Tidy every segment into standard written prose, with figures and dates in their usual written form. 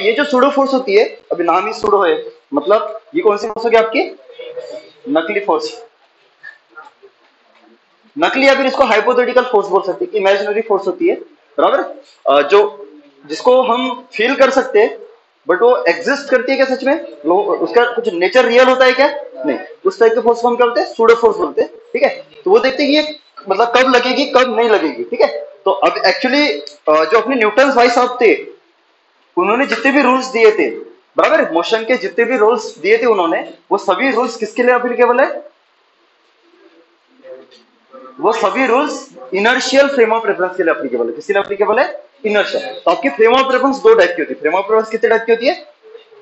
ये जो pseudo force होती है, अभी नाम ही सूडो है, मतलब ये कौन सी फोर्स होगी आपकी? नकली फोर्स, नकली, या फिर इसको हाइपोथेटिकल फोर्स बोल सकते हैं, इमेजिनरी फोर्स होती है, बराबर। जो जिसको हम फील कर सकते हैं बट वो एग्जिस्ट करती है क्या सच में? वो उसका कुछ नेचर रियल होता है क्या? नहीं। उस टाइप के फोर्स को हम क्या बोलते हैं? सूडो फोर्स बोलते हैं, ठीक है। तो वो देखते हैं कि ये मतलब कब लगेगी कब नहीं लगेगी, ठीक है। तो अब एक्चुअली जो अपने न्यूटन भाई साहब थे, उन्होंने जितने भी रूल्स दिए थे, बराबर, मोशन के जितने भी रूल्स दिए थे उन्होंने, वो सभी रूल्स किसके लिए एप्लीकेबल है? वो सभी rules inertial frame of reference के लिए एप्लीकेबल है। किसके लिए एप्लीकेबल है? इनर्शियल। तो आपकी फ्रेम ऑफ रेफरेंस दो टाइप की होती है। फ्रेम ऑफ रेफरेंस कितने टाइप की होती है?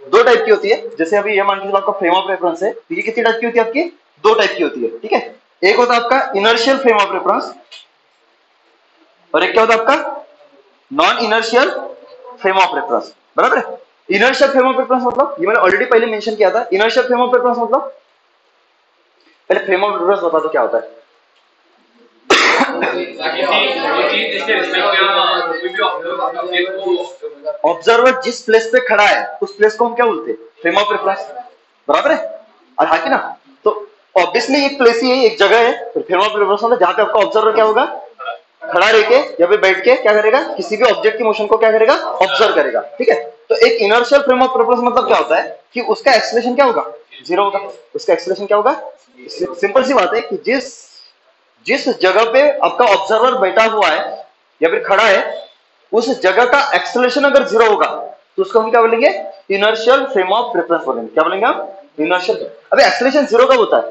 दो टाइप की होती है। जैसे अभी ये मान के चलो आपका फ्रेम ऑफ रेफरेंस है, तो ये कितनी टाइप की होती है आपकी? दो टाइप की होती है, ठीक है। एक होता है आपका इनर्शियल फ्रेम ऑफ रेफरेंस और एक क्या होता है आपका? Non inertial frame of reference, बराबर है। इनर्शियल फ्रेम ऑफ रेफरेंस मतलब ये मैंने ऑलरेडी पहले मेंशन किया था। इनर्शियल फ्रेम ऑफ रेफरेंस मतलब, पहले फ्रेम ऑफ रेफरेंस बता दो क्या होता है। ऑब्जर्वर जिस प्लेस पे खड़ा है उस प्लेस को हम क्या बोलते हैं? फ्रेम ऑफ रेफरेंस, बराबर है। और हाँ कि ना? तो ऑब्वियसली एक प्लेस ही है, एक जगह है, तो फ्रेम ऑफ रेफरेंस मतलब जहां पे आपका ऑब्जर्वर क्या होगा? खड़ा रह के या फिर बैठ के क्या करेगा? किसी भी ऑब्जेक्ट की मोशन को क्या करेगा? ऑब्जर्व करेगा, ठीक है। तो एक इनर्शियल फ्रेम ऑफ रेफरेंस मतलब क्या होता है कि उसका एक्सेलरेशन क्या होगा? जीरो होगा। उसका एक्सेलरेशन क्या होगा? सिंपल सी बात है कि जिस जगह पे आपका ऑब्जर्वर बैठा हुआ है या फिर खड़ा है, उस जगह का एक्सेलरेशन अगर जीरो होगा तो उसको हम क्या बोलेंगे? इनर्शियल फ्रेम ऑफ रेफरेंस बोलेंगे। क्या बोलेंगे हम? इनर्शियल। अबे एक्सेलरेशन जीरो कब होता है?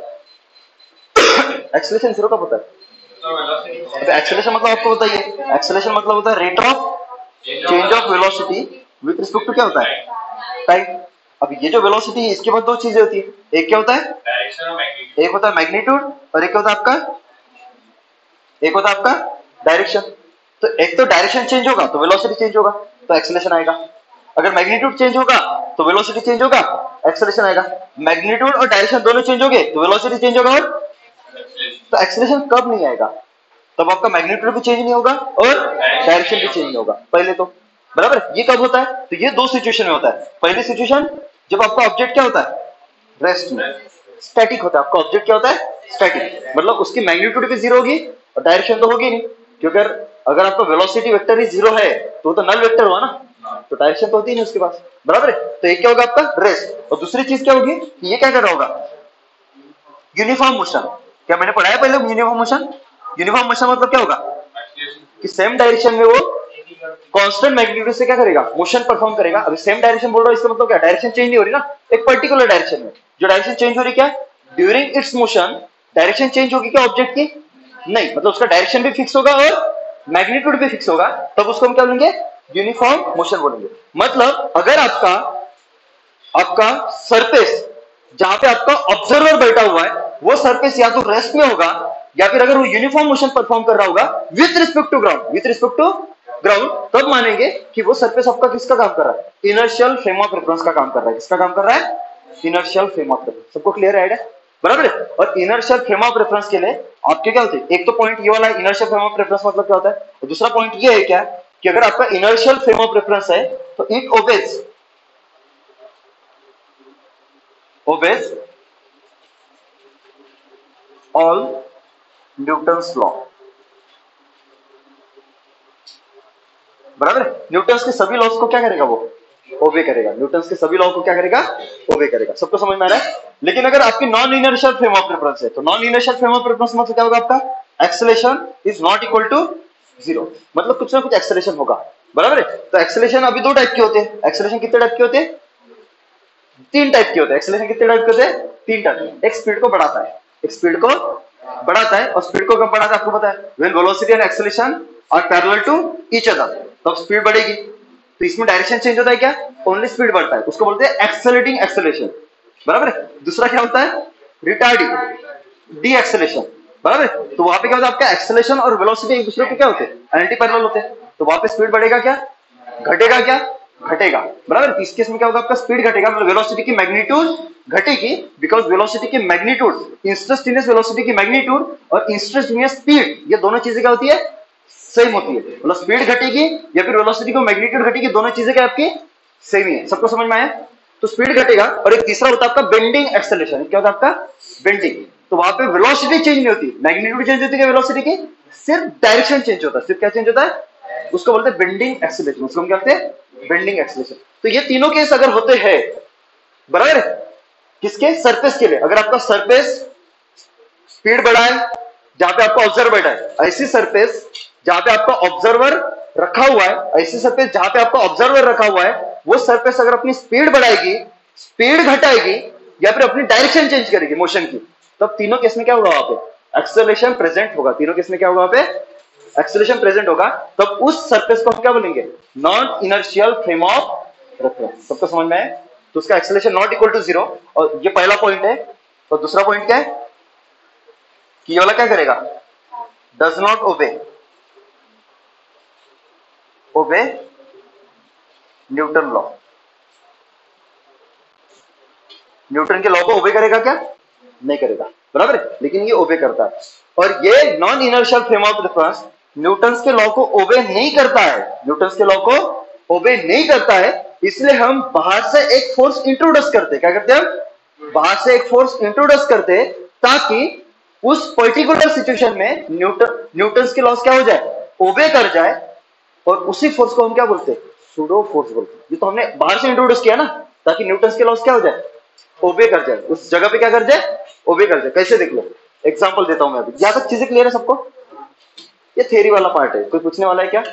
एक्सेलरेशन जीरो कब होता है? एक्सेलरेशन मतलब आपको बताइए। एक्सेलरेशन मतलब होता है rate of change of velocity with respect to क्या होता है? टाइम। अब ये जो वेलोसिटी है इसके बाद दो चीजें होती है। एक क्या होता है? एक होता है मैग्नीट्यूड और एक होता है आपका डायरेक्शन। तो एक तो डायरेक्शन चेंज होगा तो वेलोसिटी चेंज होगा, तो एक्सेलरेशन आएगा। अगर मैग्नीट्यूड चेंज होगा तो वेलोसिटी चेंज होगा, एक्सेलरेशन आएगा। मैग्नीट्यूड और डायरेक्शन दोनों चेंज हो गए तो वेलोसिटी चेंज होगा, और तो एक्सेलरेशन कब नहीं आएगा? तब आपका मैग्नीट्यूड भी चेंज नहीं होगा और डायरेक्शन भी चेंज नहीं होगा पहले तो, बराबर। ये कब होता है? तो ये दो सिचुएशन में होता है। पहली सिचुएशन जब आपका ऑब्जेक्ट क्या होता है? रेस्ट में, स्टैटिक होता है। आपका ऑब्जेक्ट क्या होता है? स्टैटिक, मतलब उसकी मैग्नीट्यूड भी जीरो होगी और डायरेक्शन तो होगी नहीं, क्योंकि अगर आपका वेलोसिटी वेक्टर ही जीरो है तो वो तो नल वेक्टर हुआ ना, तो डायरेक्शन तो होती नहीं उसके पास, बराबर है। तो एक क्या होगा आपका? रेस्ट। और दूसरी चीज क्या होगी? ये क्या कर रहा होगा? Uniform motion. क्या मैंने पढ़ाया पहले यूनिफॉर्म मोशन? यूनिफॉर्म मोशन मतलब क्या होगा कि सेम डायरेक्शन में वो कांस्टेंट मैग्नीट्यूड से क्या करेगा? मोशन परफॉर्म करेगा। अभी सेम डायरेक्शन बोल रहा हूं, इसका मतलब क्या? डायरेक्शन चेंज नहीं हो रही ना, एक पर्टिकुलर डायरेक्शन में। जो डायरेक्शन चेंज हो रही क्या? During its motion direction change होगी क्या ऑब्जेक्ट की? नहीं, मतलब उसका डायरेक्शन भी फिक्स होगा और मैग्नीट्यूड भी फिक्स होगा, तब उसको हम क्या बोलेंगे? यूनिफॉर्म मोशन बोलेंगे। मतलब अगर आपका सरफेस जहां पे आपका ऑब्जर्वर बैठा हुआ है वो सरफेस या तो रेस्ट में होगा या फिर अगर वो यूनिफॉर्म मोशन परफॉर्म कर रहा होगा विथ रिस्पेक्ट टू ग्राउंड, तब मानेंगे कि वो सरफेस आपका किसका काम कर रहा है? इनर्शियल फ्रेम ऑफ रेफरेंस का काम कर रहा है। किसका काम कर रहा है? Inertial frame of reference. सबको क्लियर है? बराबर है। और इनर्शियल फ्रेम ऑफ रेफरेंस के लिए आपके क्या होते हैं? एक तो पॉइंट ये वाला इनर्शियल फ्रेम ऑफ रेफरेंस मतलब क्या होता है, और दूसरा पॉइंट ये है क्या कि अगर आपका इनर्शियल फ्रेम ऑफ रेफरेंस है तो it obeys all Newton's law, बराबर है। न्यूटन्स के सभी लॉज को क्या करेगा? वो ओबे करेगा। न्यूटन्स के सभी लॉ को क्या करेगा? ओबे करेगा। सबको समझ में आ रहा है? लेकिन अगर आपकी non inertial frame of reference है तो non inertial frame of reference मतलब क्या होगा? आपका acceleration is not equal to zero, मतलब कुछ ना कुछ एक्सेलरेशन होगा, बराबर है। तो एक्सेलरेशन अभी दो टाइप के होते हैं। एक्सेलरेशन कितने टाइप के होते हैं? तीन टाइप के होते हैं। एक्सेलरेशन कितने टाइप के होते हैं? तीन टाइप। एक स्पीड को बढ़ाता है, एक स्पीड को बढ़ाता है, और स्पीड को कब बढ़ाता है आपको पता है? When velocity and acceleration are parallel to each other, तब स्पीड बढ़ेगी। तो इसमें डायरेक्शन चेंज होता है क्या? ओनली स्पीड बढ़ता है, उसको बोलते हैं एक्सेलरेटिंग एक्सेलरेशन, बराबर है। दूसरा क्या होता है? रिटार्डिंग डी एक्सेलरेशन, बराबर है। तो वहां पे क्या होता है? आपका एक्सेलरेशन और वेलोसिटी एक दूसरे के क्या होते हैं? एंटी पैरेलल होते हैं। तो वहां पे स्पीड बढ़ेगा क्या? घटेगा क्या? घटेगा, बराबर। इस केस में क्या होगा? आपका स्पीड घटेगा, मतलब वेलोसिटी की मैग्नीट्यूड घटेगी, बिकॉज वेलोसिटी की मैग्नीट्यूड, इंस्टेंटेनियस वेलोसिटी की मैग्नीट्यूड और इंस्टेंटेनियस स्पीड, ये दोनों चीजें क्या होती है? सेम होती है। मतलब स्पीड घटेगी या फिर वेलोसिटी को मैग्नीट्यूड घटेगी, दोनों चीजें क्या आपकी सेम ही है, सबको समझ में आया? तो स्पीड घटेगा। और एक तीसरा होता है आपका बेंडिंग एक्सेलरेशन। क्या होता है आपका? बेंडिंग। तो वहां पे वेलोसिटी चेंज नहीं होती, मैग्नीट्यूड चेंज होती है वेलोसिटी की, सिर्फ डायरेक्शन चेंज होता है। सिर्फ क्या चेंज होता है? उसको बोलते हैं बेंडिंग एक्सेलरेशन। उसको हम क्या कहते हैं? Bending acceleration. तो ये तीनों केस अगर होते हैं, बराबर है, किसके? सरफेस के लिए। अगर आपका सरफेस स्पीड बढ़ा है जहां पे आपका ऑब्जर्वर बैठा है, ऐसी सरफेस जहां पे आपका ऑब्जर्वर रखा हुआ है, ऐसी सरफेस जहां पे आपका ऑब्जर्वर रखा हुआ है, वो सरफेस अगर अपनी स्पीड बढ़ाएगी, स्पीड घटाएगी, या फिर अपनी डायरेक्शन चेंज करेगी मोशन की, तब तीनों केस में क्या होगा? वहां पे एक्सेलरेशन प्रेजेंट होगा। तीनों केस में क्या होगा? वहां पे एक्सेलरेशन प्रेजेंट होगा। तब उस सरफेस को हम क्या बोलेंगे? Non inertial frame of reference. सबको समझ में है? तो उसका एक्सेलरेशन नॉट इक्वल टू 0। और ये पहला पॉइंट है। और दूसरा पॉइंट क्या है कि ये वाला क्या करेगा? Does not obey Newton law. Newton के लॉ को ओबे करेगा क्या? नहीं करेगा, बराबर है, लेकिन ये ओबे करता है। और ये non inertial frame of reference Newton के लॉ को ओबे नहीं करता है। न्यूटन के लॉ को ओबे नहीं करता है, इसलिए हम बाहर से एक फोर्स इंट्रोड्यूस करते। क्या करते हैं हम? बाहर से एक फोर्स इंट्रोड्यूस करते, ताकि उस पर्टिकुलर सिचुएशन में न्यूटन के लॉस क्या हो जाए? ओबे कर जाए। और उसी फोर्स को हम क्या बोलते हैं? सूडो फोर्स बोलते हैं। ये तो हमने बाहर से इंट्रोड्यूस किया ना, ताकि न्यूटन के लॉस क्या हो जाए? ओबे कर जाए, उस जगह पे क्या कर जाए? ओबे कर जाए। कैसे? देख लो, एग्जांपल देता हूं मैं अभी। यहां तक चीजें क्लियर है सबको? ये थ्योरी वाला पार्ट है। कोई पूछने वाला है क्या?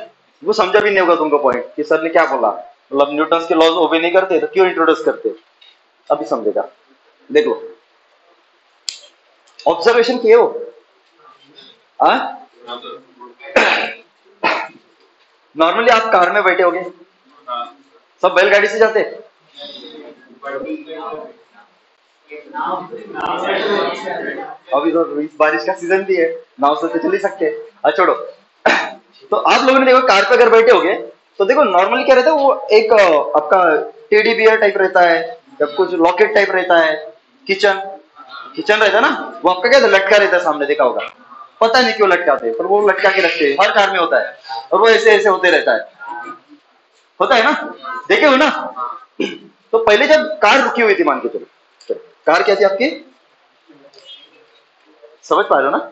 वो समझा भी नहीं होगा तुमको पॉइंट कि सर ने क्या बोला, मतलब न्यूटन के लॉज ओबे नहीं करते तो क्यों इंट्रोड्यूस करते? अभी समझेगा। देख लो, ऑब्जर्वेशन किए हो? नॉर्मली आप कार में बैठे होगे, सब बैलगाड़ी से जाते? अभी तो बारिश का सीजन भी है, नाव से तो चल ही सकते हैं। अच्छा छोड़ो। तो आप लोगों ने देखो कार पे अगर बैठे होगे तो देखो नॉर्मली क्या रहता है, वो एक आपका टेडी बियर टाइप रहता है, या कुछ लॉकेट टाइप रहता है, किचन रहता है ना, वो आपका क्या लटका रहता है सामने, देखा होगा। पता नहीं क्यों लटकाते हैं, पर वो लटका के रखते हैं, हर कार में होता है। और वो ऐसे ऐसे होते रहता है, होता है ना, देखे हो ना। तो पहले जब कार रुकी हुई थी, मान के चलो, कार क्या थी आपकी? समझ पा रहे हो ना?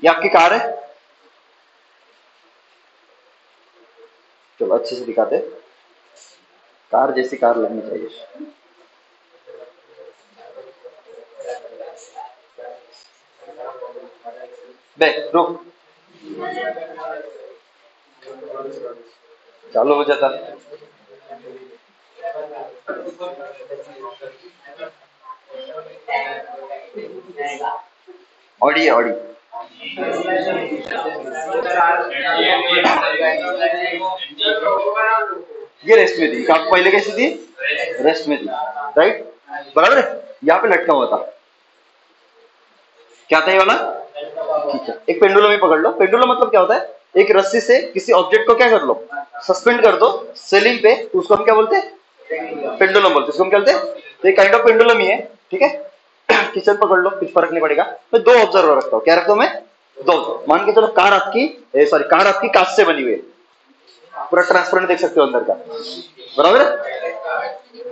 ये आपकी कार है। चलो अच्छे से दिखाते, कार जैसी कार लगनी चाहिए। बे रुक, चालू हो जाता। ऑडी है, ऑडी। ये रेस्ट में थी, पहले कैसी थी? रेस्ट में थी, राइट, बराबर है। यहाँ पे लटका हुआ था, क्या था ये वाला? ठीक है, एक पेंडुलम ही पकड़ लो। पेंडुलम मतलब क्या होता है? एक रस्सी से किसी ऑब्जेक्ट को क्या कर लो? सस्पेंड कर दो सेलिंग पे, तो उसको हम क्या बोलते हैं? पेंडुलम बोलते हैं। उसको हम क्या बोलते हैं? तो एक काइंड ऑफ पेंडुलम ही है, ठीक है। किचन पकड़ लो, कुछ फर्क नहीं पड़ेगा। तो दो ऑब्जर्वर रखता हूँ, क्या रखता हूँ मैं? दो। मान के चलो कार आपकी, सॉरी, कार आपकी कांच से बनी हुई है, पूरा ट्रांसपेरेंट देख सकते हो अंदर का, बराबर है?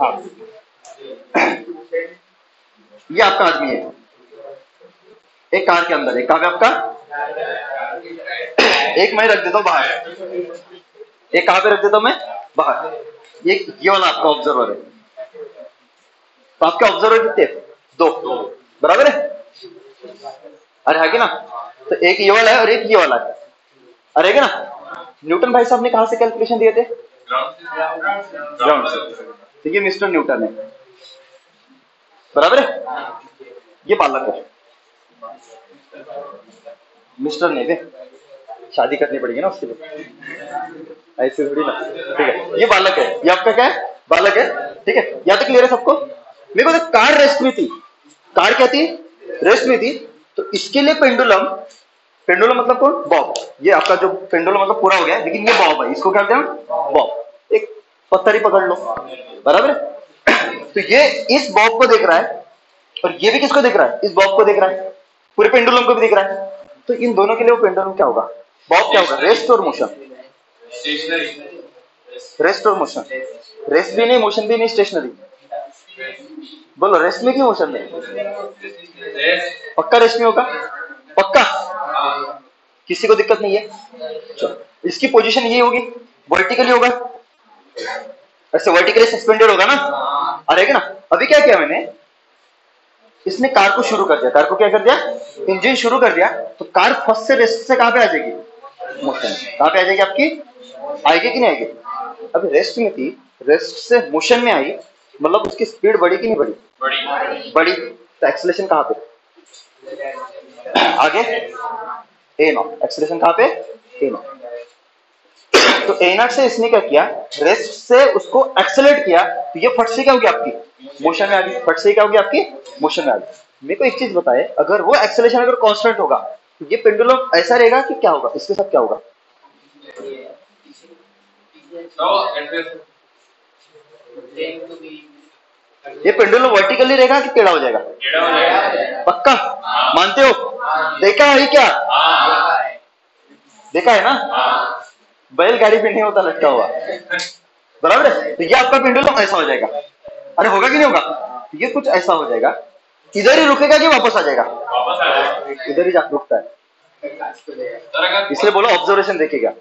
हाँ, ये आपका आदमी है, एक कार के अंदर है। कहाँ पे आपका? एक मैं रख देता हूँ बाहर, एक कहाँ पे रख देता हूँ मैं? बाहर। ये वाला आपका ऑब्जर्वर है। तो आपके ऑब्जर्वर कितने? दो, बराबर है? अरे है कि ना? तो एक ये वाला है और एक ये वाला है, अरे है कि ना? न्यूटन भाई साहब ने कहां से कैलकुलेशन दिए थे? ग्राउंड से। तो ये मिस्टर न्यूटन है, बराबर है? ये बालक है, मिस्टर नहीं थे, शादी करनी पड़ेगी ना उसके लिए, ऐसे थोड़ी ना। ठीक है, ये बालक है, ये आपका क्या है? बालक है, ठीक है। यहाँ तक क्लियर है सबको? मेरे को कार रेस्ट में थी, कार क्या थी? रेस्ट में थी। तो इसके लिए पेंडुलम, पेंडुलम मतलब कौन? बॉब। ये आपका जो पेंडुलम मतलब पूरा हो गया, लेकिन ये बॉब है, इसको क्या कहते हैं? बॉब। एक पत्थर ही पकड़ लो, बराबर है? तो ये इस बॉब को देख रहा है, और ये भी किसको देख रहा है? इस बॉब को देख रहा है, पूरे पेंडुलम को भी देख रहा है। तो इन दोनों के लिए वो पेंडुलम क्या होगा? बॉब क्या होगा? रेस्ट और मोशन। रेस्ट और मोशन। रेस्ट भी नहीं, मोशन भी नहीं, स्टेशनरी। बोलो रेस्ट में कि मोशन में? पक्का रेस्ट में होगा? पक्का? किसी को दिक्कत नहीं है? चलो, इसकी पोजीशन यही होगी, वर्टिकली होगा, ऐसे वर्टिकली सस्पेंडेड होगा ना, आ रहेगा ना। अभी क्या किया मैंने, इसने कार को शुरू कर दिया, कार को क्या कर दिया, इंजन शुरू कर दिया, तो कार फर्स्ट से रेस्ट से कहां पे आ जाएगी? मोशन। कहां पे आ जाएगी आपकी? आएगी कि नहीं आएगी? अभी रेस्ट में थी, रेस्ट से मोशन में आई, मतलब उसकी स्पीड बढ़ी कि नहीं बढ़ी? बढ़ी। तो एक्सेलरेशन कहां पे? आगे ए नॉट। एक्सेलरेशन कहां पे? ए नॉट। तो ए नॉट से इसने क्या किया, रेस्ट से उसको एक्सेलरेट किया, तो ये फट से क्या होगी आपकी? मोशन में आ गई। फट से क्या होगी आपकी? मोशन में आ गई। मेरे को एक चीज बताए, अगर वो एक्सेलरेशन अगर कांस्टेंट होगा तो ये पेंडुलम ऐसा रहेगा कि क्या होगा? इसके साथ क्या होगा? ये पेंडुलम वर्टिकली रहेगा कि टेढ़ा हो जाएगा? पक्का मानते हो? देखा है क्या? देखा है ना? बैलगाड़ी पे नहीं होता लटका हुआ, बराबर है? तो ये आपका पेंडुलम ऐसा हो जाएगा। अरे होगा कि नहीं होगा? ये कुछ ऐसा हो जाएगा, इधर ही रुकेगा कि वापस आ जाएगा? इधर ही जा रुकता है, इसलिए बोलो ऑब्जर्वेशन देखेगा।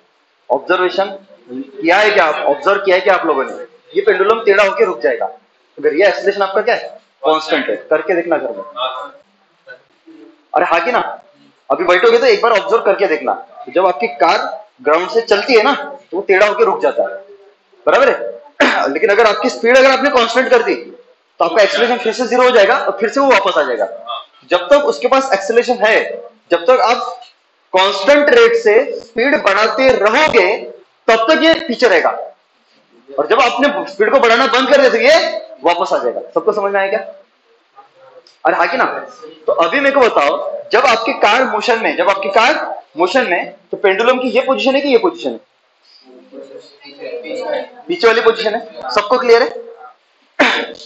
ऑब्जर्वेशन किया है क्या? ऑब्जर्व किया है क्या आप लोगों ने? ये पेंडुलम टेढ़ा होकर रुक जाएगा अगर ये एक्सेलरेशन आपका क्या है? कांस्टेंट है। करके देखना घर में। अरे हाँ कि ना? अभी बैठोगे तो एक बार ऑब्जर्व करके देखना, जब आपकी कार ग्राउंड से चलती है ना तो वो टेढ़ा होकर रुक जाता है, बराबर है? लेकिन अगर आपकी स्पीड अगर आपने कांस्टेंट कर दी तो आपका एक्सेलरेशन फिर से 0 हो जाएगा और फिर से वो वापस आ जाएगा। जब तक उसके पास एक्सेलरेशन है, जब तक आप कांस्टेंट रेट से स्पीड बढ़ाते रहोगे तब तक ये पीछे रहेगा, और जब आपने स्पीड को बढ़ाना बंद कर दिया तो ये वापस आ जाएगा। सबको समझ में आया क्या? अरे हाँ कि ना? तो अभी मेरे को बताओ, जब आपकी कार मोशन में, जब आपकी कार मोशन में, तो पेंडुलम की ये पोजीशन है कि ये पोजीशन है? पीछे वाली पोजीशन है। सबको क्लियर है?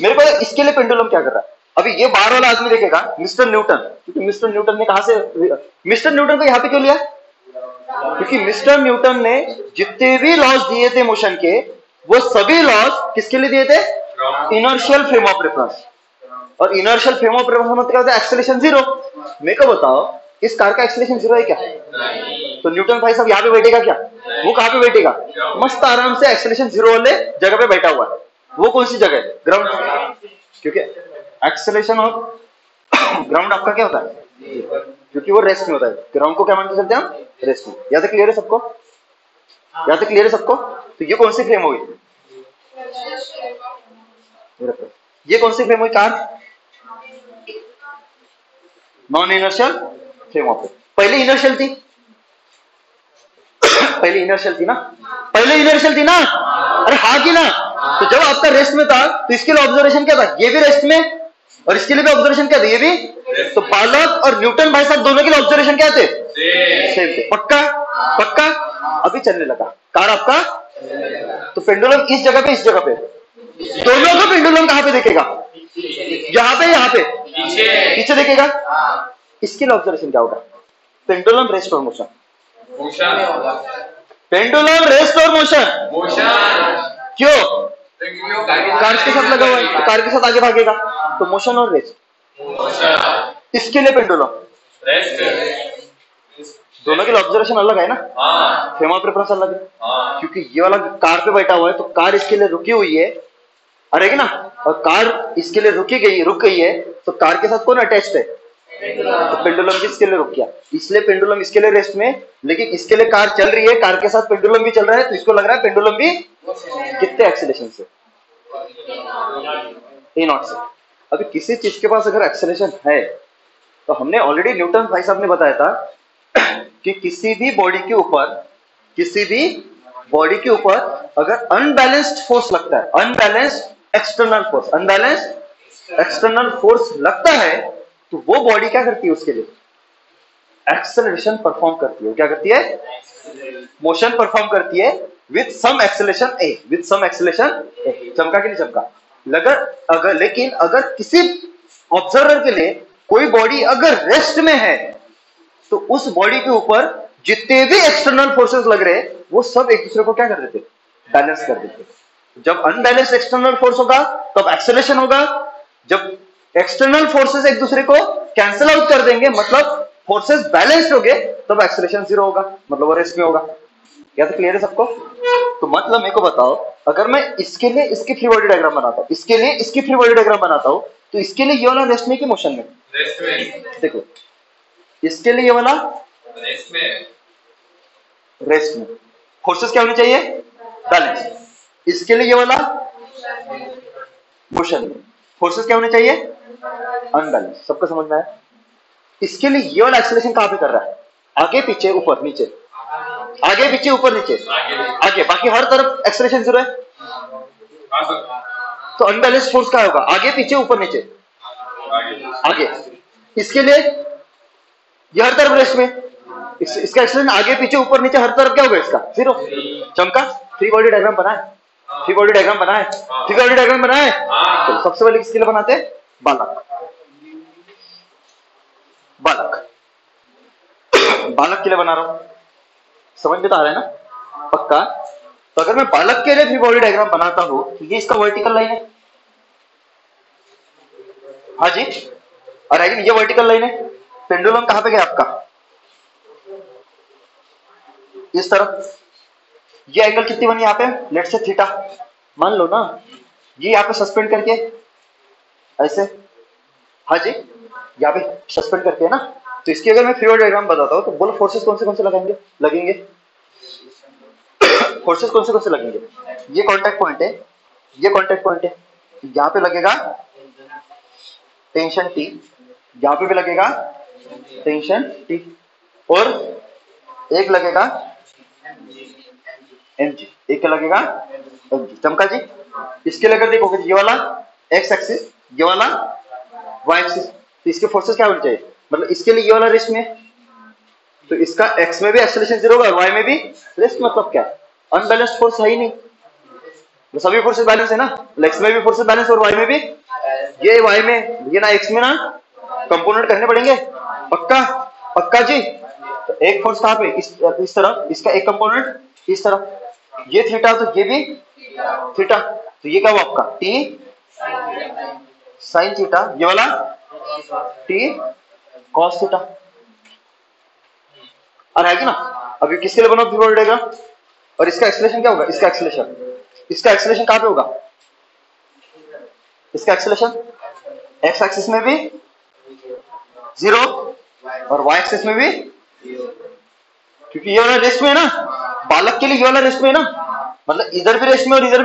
मेरे को इसके लिए पेंडुलम क्या कर रहा है? अभी ये बाहर वाला आदमी देखेगा मिस्टर न्यूटन, क्योंकि मिस्टर न्यूटन ने कहा से, मिस्टर न्यूटन को यहां पे क्यों लिया? क्योंकि मिस्टर न्यूटन ने जितने भी लॉज दिए थे मोशन के, वो सभी लॉज किसके लिए दिए थे? Inertial frame of reference. और इनर्शियल फ्रेम ऑफ रेफरेंस मतलब क्या होता है? एक्सेलरेशन 0। मेरे को बताओ, इस कार का एक्सेलरेशन 0 है क्या? तो न्यूटन भाई साहब यहाँ पे बैठेगा क्या? वो कहां पे बैठेगा? मस्त आराम से एक्सेलरेशन 0 वाले जगह पे बैठा हुआ है। वो कौन सी जगह है? ग्राउंड। क्योंकि एक्सेलरेशन ऑफ ग्राउंड आपका क्या होता है? क्योंकि वो रेस्ट में होता है। ग्राउंड को क्या मान के चलते हैं हम? रेस्ट में। यहाँ तक क्लियर है सबको? यहाँ तक क्लियर है सबको? तो ये कौन सी फ्रेम होगी? ये कौन सी फ्रेम हुई car? Non inertial frame of. पहले इनर्शियल थी, पहले इनर्शियल थी ना? पहले इनर्शियल थी ना? अरे हाँ की ना? तो जब आपका रेस्ट में था तो इसके लिए ऑब्जर्वेशन क्या था? ये भी रेस्ट में, और इसके लिए भी ऑब्जर्वेशन क्या था? ये भी। तो पालक और न्यूटन भाई साहब दोनों के लिए ऑब्जर्वेशन क्या थे? सेम थे। पक्का? पक्का? अभी चलने लगा कार आपका। तो पेंडुलम इस जगह पे, इस जगह पे, दोनों का पेंडुलम कहां पे देखेगा? यहाँ पे, यहाँ पे पीछे देखेगा। इसके लिए ऑब्जर्वेशन क्या होगा? पेंडुलम रेस्ट और मोशन। पेंडुलम रेस्ट और मोशन। क्यों? कार के साथ लगा हुआ है, तो कार के साथ आगे भागेगा, तो मोशन और रेस्ट। इसके लिए पेंडुलम दोनों के लिए ऑब्जर्वेशन अलग है ना? फ्रेम ऑफ रेफरेंस अलग है, क्योंकि ये वाला कार पे बैठा हुआ है तो कार इसके लिए रुकी हुई है, अरे ना? और कार इसके लिए रुक गई है, तो कार के साथ कौन अटैच्ड है? तो पेंडुलम भी इसके लिए रुक गया, इसलिए पेंडुलम इसके लिए रेस्ट में। लेकिन इसके लिए कार चल रही है, कार के साथ पेंडुलम भी चल रहा है, तो इसको लग रहा है पेंडुलम भी कितने एक्सेलरेशन से? ए नॉट से। अभी किसी चीज के पास अगर एक्सेलरेशन है, तो हमने ऑलरेडी न्यूटन भाई साहब ने बताया था कि किसी भी बॉडी के ऊपर अगर अनबैलेंस्ड फोर्स लगता है, अनबैलेंस्ड एक्सटर्नल फोर्स लगता है, तो वो बॉडी क्या करती है? उसके लिए एक्सेलरेशन परफॉर्म करती है। क्या करती है? मोशन परफॉर्म करती है विथ सम एक्सेलरेशन ए, चमका कि नहीं चमका? लेकिन अगर किसी ऑब्जर्वर के लिए कोई बॉडी अगर रेस्ट में है तो उस बॉडी के ऊपर जितने भी एक्सटर्नल फोर्सेस लग रहे वो सब एक दूसरे को क्या कर देते, बैलेंस कर देते। जब अनबैलेंस एक्सटर्नल फोर्स होगा तब एक्सेलरेशन होगा। जब एक्सटर्नल फोर्सेस एक दूसरे को कैंसिल आउट कर देंगे, मतलब फोर्सेस बैलेंस्ड हो गए, तब एक्सेलरेशन जीरो होगा, मतलब वो रेस्ट में होगा। क्या तो क्लियर है सबको? तो मतलब मेरे को बताओ, अगर मैं इसके लिए इसकी फ्री बॉडी डायग्राम बनाता हूं, इसके लिए इसकी फ्री बॉडी डायग्राम बनाता हूं, तो इसके लिए ये वाला रेस्ट में कि मोशन में? रेस्ट में। देखो इसके लिए ये वाला रेस्ट में। रेस्ट में फोर्सेस क्या होनी चाहिए, बैलेंस। इसके लिए ये वाला मोशन में फोर्सेस क्या होने चाहिए, अनबैलेंस। सबको समझ में आया? इसके लिए ये वाला एक्सेलरेशन कहां पे कर रहा है, आगे पीछे ऊपर नीचे, आगे पीछे ऊपर नीचे, आगे, बाकी हर तरफ एक्सेलरेशन जीरो है। तो अनबैलेंस फोर्स क्या होगा, आगे पीछे ऊपर नीचे आगे। इसके लिए ये हर तरफ रेस्ट में, इसका एक्सेलरेशन आगे पीछे ऊपर नीचे हर तरफ क्या होगा, इसका जीरो। चमका? फ्री बॉडी डायग्राम बनाए, फ्री बॉडी डायग्राम बनाए, फ्री बॉडी डायग्राम बनाए। तो सबसे पहले किसके लिए बनाते हैं, बालक। बालक बालक के लिए बना रहा हूं, समझ में तो आ रहा है ना पक्का? तो अगर मैं बालक के लिए फ्री बॉडी डायग्राम बनाता हूं, तो ये इसका वर्टिकल लाइन है, हाँ जी, और ये वर्टिकल लाइन है। पेंडुलम कहां पे गया आपका, इस तरफ। ये एंगल कितनी बनी यहाँ पे, लेट से थीटा मान लो ना, ये यहाँ पे सस्पेंड करके ऐसे, हाँ जी, यहाँ पे सस्पेंड करके है ना। तो इसकी अगर मैं फ्री बॉडी डायग्राम बताता हूँ, तो बोलो फोर्सेस कौन से लगाएंगे, लगेंगे फोर्सेस कौन से लगेंगे। ये कांटेक्ट पॉइंट है, ये कांटेक्ट पॉइंट है, यहाँ पे लगेगा टेंशन टी, यहाँ पे भी लगेगा टेंशन टी, और एक लगेगा mg, एक क्या लगेगा mg। चमका जी? इसके लिए अगर देखोगे ये वाला x एक्सिस, ये वाला y एक्सिस, तो इसके फोर्सेस क्या होने चाहिए, मतलब इसके लिए ये वाला रेस्ट में, तो इसका x में भी एक्सेलरेशन जीरो होगा और y में भी रेस्ट। मतलब क्या, अनबैलेंस्ड फोर्स है ही नहीं, तो सभी फोर्सेस बैलेंस है ना, x में भी फोर्सेस बैलेंस और y में भी। ये y में, ये ना x में ना कंपोनेंट करने पड़ेंगे, पक्का? पक्का जी? तो एक फोर्स कहां पे, इस तरफ, इसका एक कंपोनेंट इस तरफ, ये थीटा तो ये भी थीटा, तो ये क्या हुआ आपका t साइन थीटा, ये वाला t cos थीटा। और है कि ना? अभी किसके लिए बनाओ फ्री बॉडी डायग्राम, और इसका एक्सेलरेशन क्या होगा, इसका एक्सेलरेशन कहां पे होगा, इसका एक्सेलरेशन x एक्सिस में भी जीरो और y एक्सिस में भी, क्योंकि ये वाला रेस्ट में है ना, बालक के लिए ये वाला रेस्ट में है ना, मतलब इधर भी रेस्ट में और इधर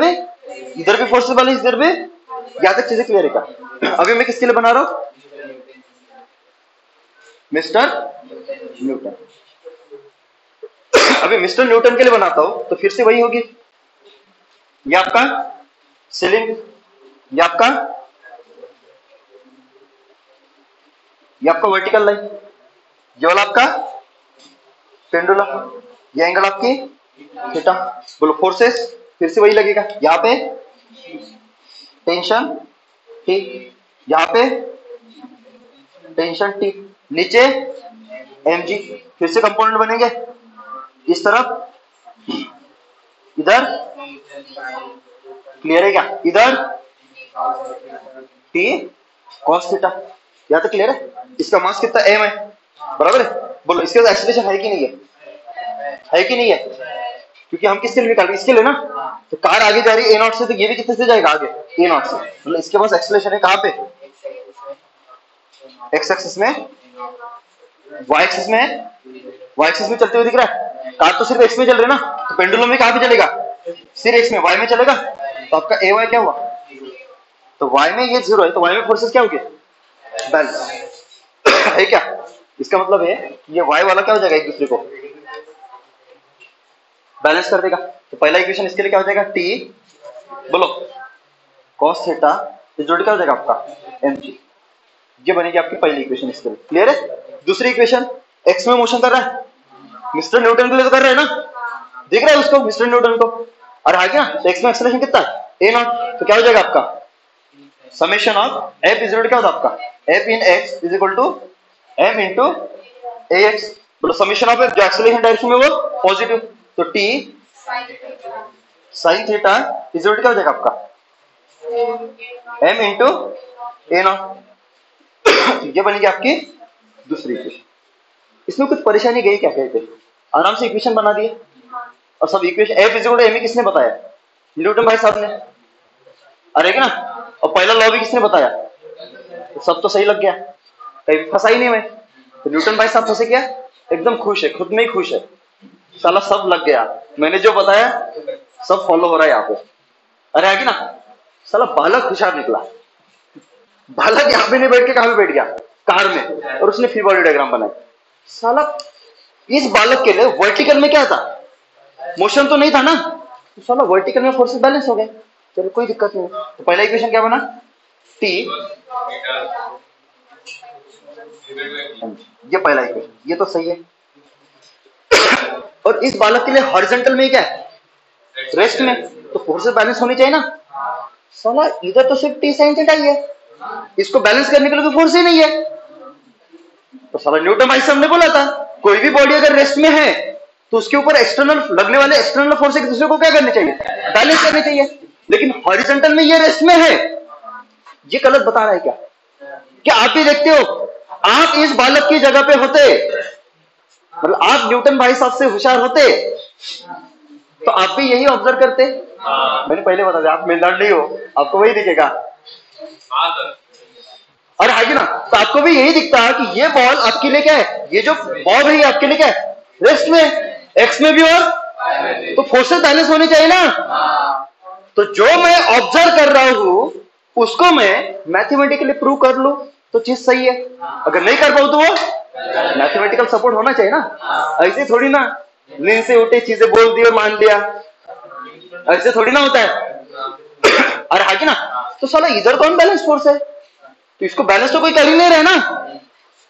भी फोर्सेस बैलेंस, इधर भी। यहां तक चीजें क्लियर है क्या? अभी मैं किसके लिए बना रहा हूं, मिस्टर न्यूटन। अभी मिस्टर न्यूटन के लिए बनाता हूं, तो फिर से वही होगी, ये आपका सिलिंग, ये आपका वर्टिकल लाइन, ये वाला आपका पेंडुलम, ये एंगल आपकी थीटा। बोलो फोर्सेस, फिर से वही लगेगा, यहाँ पे टेंशन टी, यहाँ पे टेंशन टी, नीचे mg, फिर से कंपोनेंट बनेंगे इस तरफ, इधर क्लियर है क्या, इधर टी cos थीटा। यहाँ तक क्लियर है? इसका मास कितना m है, बराबर है? बोलो इसके साथ एक्सेलरेशन है कि नहीं है कि नहीं है? क्योंकि हम किसके लिए निकाल रहे हैं, इसके लिए ना। तो कार आगे जा रही है a0 से, तो ये भी कितने से जाएगा आगे, a0 से, मतलब इसके पास एक्सेलरेशन है कहां पे, x एक्सिस में, y एक्सिस में, y एक्सिस में चलते हुए दिख रहा है। कार तो सिर्फ x में चल रही है ना, तो पेंडुलम भी कहां पे चलेगा, सिर्फ x में, y में चलेगा। तो आपका ay क्या हुआ, तो y में ये जीरो है, तो y में फोर्सेस क्या हो गए, बैलेंस है क्या? इसका मतलब है ये y वाला क्या हो जाएगा, एक दूसरे को बैलेंस कर देगा। तो पहला इक्वेशन इसके लिए क्या हो जाएगा, t बोलो cos थीटा इज जोड़ क्या हो जाएगा आपका mg। ये बनेगी आपकी पहली इक्वेशन इसके लिए, क्लियर है? दूसरी इक्वेशन, x में मोशन कर रहा है, मिस्टर न्यूटन के लिए तो कर रहा है ना, देख रहा है उसको मिस्टर न्यूटन को, और आ गया तो x में एक्सेलरेशन कितना है, a0, तो क्या हो जाएगा आपका summation of f is equal क्या होता है आपका, f in x is equal to m into A x, बोलो समीशन ऑफ जो एक्सेलरेशन डायरेक्शन में वो पॉजिटिव, तो टी साइन थीटा इज क्या हो जाएगा आपका m इंटू ए नॉट। ये बनेगी आपकी दूसरी इक्वेशन। इसमें कुछ परेशानी गई क्या कहते, आराम से इक्वेशन बना दिए और सब equation F is equal to M किसने बताया, न्यूटन भाई साहब ने, अरे क्या ना, और पहला लॉ भी किसने बताया, तो सब तो सही लग गया, कहीं फंसा ही नहीं मैं। तो न्यूटन भाई साहब फंसे क्या, एकदम खुश है, खुद में ही खुश है, साला सब लग गया, मैंने जो बताया सब फॉलो हो रहा है यहाँ पे। अरे आगे ना, साला बालक होशियार निकला, बालक यहाँ पे नहीं बैठ के कहाँ पे बैठ गया, कार में, और उसने फ्री बॉडी डायग्राम बनाया। साला इस बालक के लिए वर्टिकल में क्या था, मोशन तो नहीं था ना, तो साला वर्टिकल में फोर्सेस बैलेंस हो गए, चलो कोई दिक्कत नहीं। तो पहला इक्वेशन क्या बना, टी, ये पहला इक्वेशन, ये तो सही है। और इस बालक के लिए हॉरिजॉन्टल में क्या है, रेस्ट में, तो फोर्सेस बैलेंस होनी चाहिए ना। साला इधर तो सिर्फ टी साइन थीटा ही है, इसको बैलेंस करने के लिए तो फोर्स ही नहीं है। तो साला न्यूटन भाई साहब ने बोला था कोई भी बॉडी अगर रेस्ट में है तो उसके ऊपर एक्सटर्नल लगने वाले एक्सटर्नल फोर्स एक दूसरे को क्या करने चाहिए, बैलेंस करने चाहिए। लेकिन हॉरिजॉन्टल में ये रेस्ट में है, ये गलत बता रहा है क्या, क्या आप ही देखते हो, आप इस बालक की जगह पे होते, मतलब आप न्यूटन भाई साहब से होशियार होते तो आप भी यही ऑब्जर्व करते। मैंने पहले बता दिया, आप मेलदांडी हो, आपको वही दिखेगा, और है ना, तो आपको भी यही दिखता है कि ये बॉल आपके लिए क्या है, ये जो बॉल है आपके लिए क्या है, रेस्ट में, एक्स में भी, और तो फोर्सेस बैलेंस होने चाहिए ना। तो जो मैं ऑब्जर्व कर रहा हूं उसको मैं मैथमेटिकली प्रूव कर लूं तो चीज सही है, अगर नहीं कर पाऊं तो वो मैथमेटिकल सपोर्ट होना चाहिए ना। ऐसे थोड़ी ना नींद से उठे चीजें बोल दी और मान लिया, ऐसे थोड़ी ना होता है। अरे है ना, तो साला इधर कौन बैलेंस फोर्स है, तो इसको बैलेंस तो कोई कर ही नहीं रहा ना,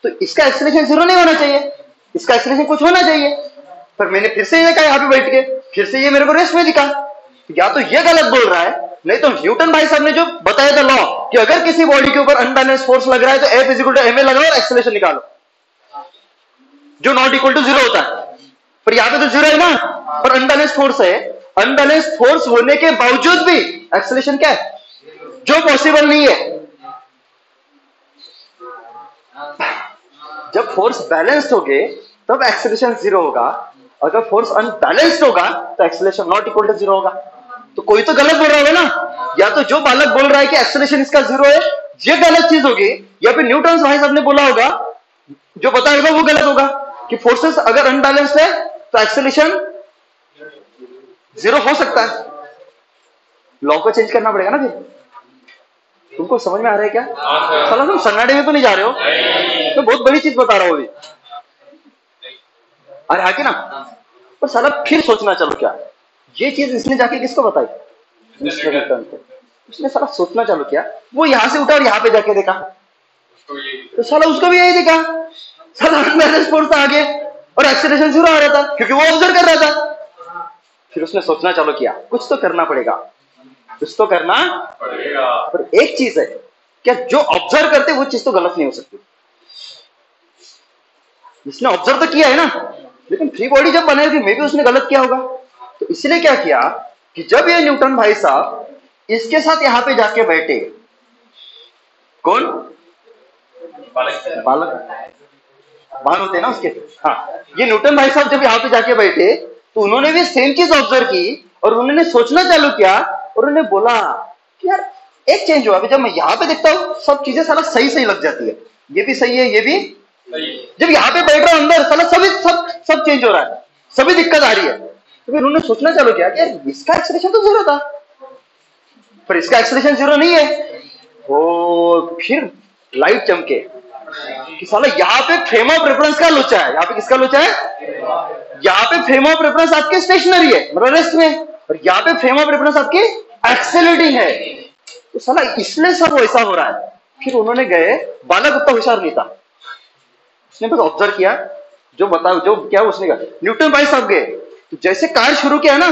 तो इसका एक्सेलरेशन जीरो नहीं होना चाहिए, इसका एक्सेलरेशन कुछ होना चाहिए। पर मैंने फिर से ये कहा यहाँ पे बैठ के, फिर से ये मेरे को रेस्ट में दिखा, या तो ये गलत बोल रहा है, नहीं तो न्यूटन भाई साहब ने जो बताया था लॉ कि अगर किसी बॉडी के ऊपर अनबैलेंस फोर्स लग रहा है तो F is equal to M A लगाओ और एक्सेलरेशन निकालो जो नॉट इक्वल टू जीरो होता है। पर यहाँ पे तो जीरो है ना, पर अनबैलेंस फोर्स है, अनबैलेंस फोर्स होने के बावजूद भी एक्सेलरेशन क्या है, जो पॉसिबल नहीं है। जब फोर्स बैलेंस्ड होगे तब एक्सेलरेशन जीरो होगा, अगर फोर्स अनबैलेंस्ड होगा तो acceleration not equal to zero होगा। तो कोई तो गलत बोल रहा होगा ना, या तो जो बालक बोल रहा है कि एक्सेलरेशन इसका जीरो है ये गलत चीज होगी, या फिर न्यूटन भाई साहब ने बोला होगा जो बताएगा वो गलत होगा कि फोर्सेस अगर अनबैलेंस्ड है तो एक्सेलरेशन जीरो हो सकता है। लॉ को चेंज करना पड़ेगा ना फिर। तुमको समझ में आ रहा है क्या, साला तुम सन्नाटे में तो नहीं जा रहे हो, तो बहुत बड़ी चीज बता रहा हूं अभी। अरे आके ना, पर साला फिर सोचना चलो क्या, ये चीज इसने जाके किसको बताई, उसने साला सोचना चालू किया, वो यहां से उठा और यहां पे जाके देखा, तो साला उसको भी यही देखा, साला अनबैलेंस फोर्स आ गया और एक्सेलरेशन जीरो आ रहा था क्योंकि वो ऑब्जर्व कर रहा था। फिर उसने सोचना चालू किया कुछ तो करना पड़ेगा, कुछ तो करना पड़ेगा। पर एक चीज है क्या, जो ऑब्जर्व करते वो चीज तो गलत नहीं हो सकती। इसने ऑब्जर्व तो किया है ना, लेकिन फ्री बॉडी जब बनाएगी मे भी उसने गलत किया होगा। तो इसलिए क्या किया कि जब ये न्यूटन भाई साहब इसके साथ यहां पे जाके बैठे, कौन बालक बाहर होते हैं ना उसके, हाँ, ये न्यूटन भाई साहब जब यहां पे जाके बैठे तो उन्होंने भी सेम चीज ऑब्जर्व की और उन्होंने सोचना चालू किया और उन्होंने बोला कि यार एक चेंज हुआ। अभी जब मैं यहां पे देखता हूं सब चीजें साला सही सही लग जाती है, ये भी सही है, ये भी सही। जब यहां पे बैठ रहा हूं अंदर साला सब चेंज हो रहा है, सभी दिक्कत आ रही है। तो फिर उन्होंने सोचना चालू किया कि यार इसका एक्सेलरेशन तो जीरो था पर इसका एक्सेलरेशन जीरो नहीं है। वो फिर लाइट चमके कि साला यहाँ पे फ्रेम ऑफ रेफरेंस का लोचा है, यहाँ पे किसका लोचा है, यहाँ पे फ्रेम ऑफ रेफरेंस आपके स्टेशनरी है मतलब रेस्ट में, और यहाँ पे फ्रेम ऑफ रेफरेंस आपके एक्सेलरेटिंग है, तो साला इसलिए सब वैसा हो रहा है। फिर उन्होंने गए, बालक उतना होशियार नहीं था, उसने बस ऑब्जर्व किया, जो बताओ जो क्या उसने कहा, न्यूटन भाई साहब गए तो जैसे कार शुरू किया ना,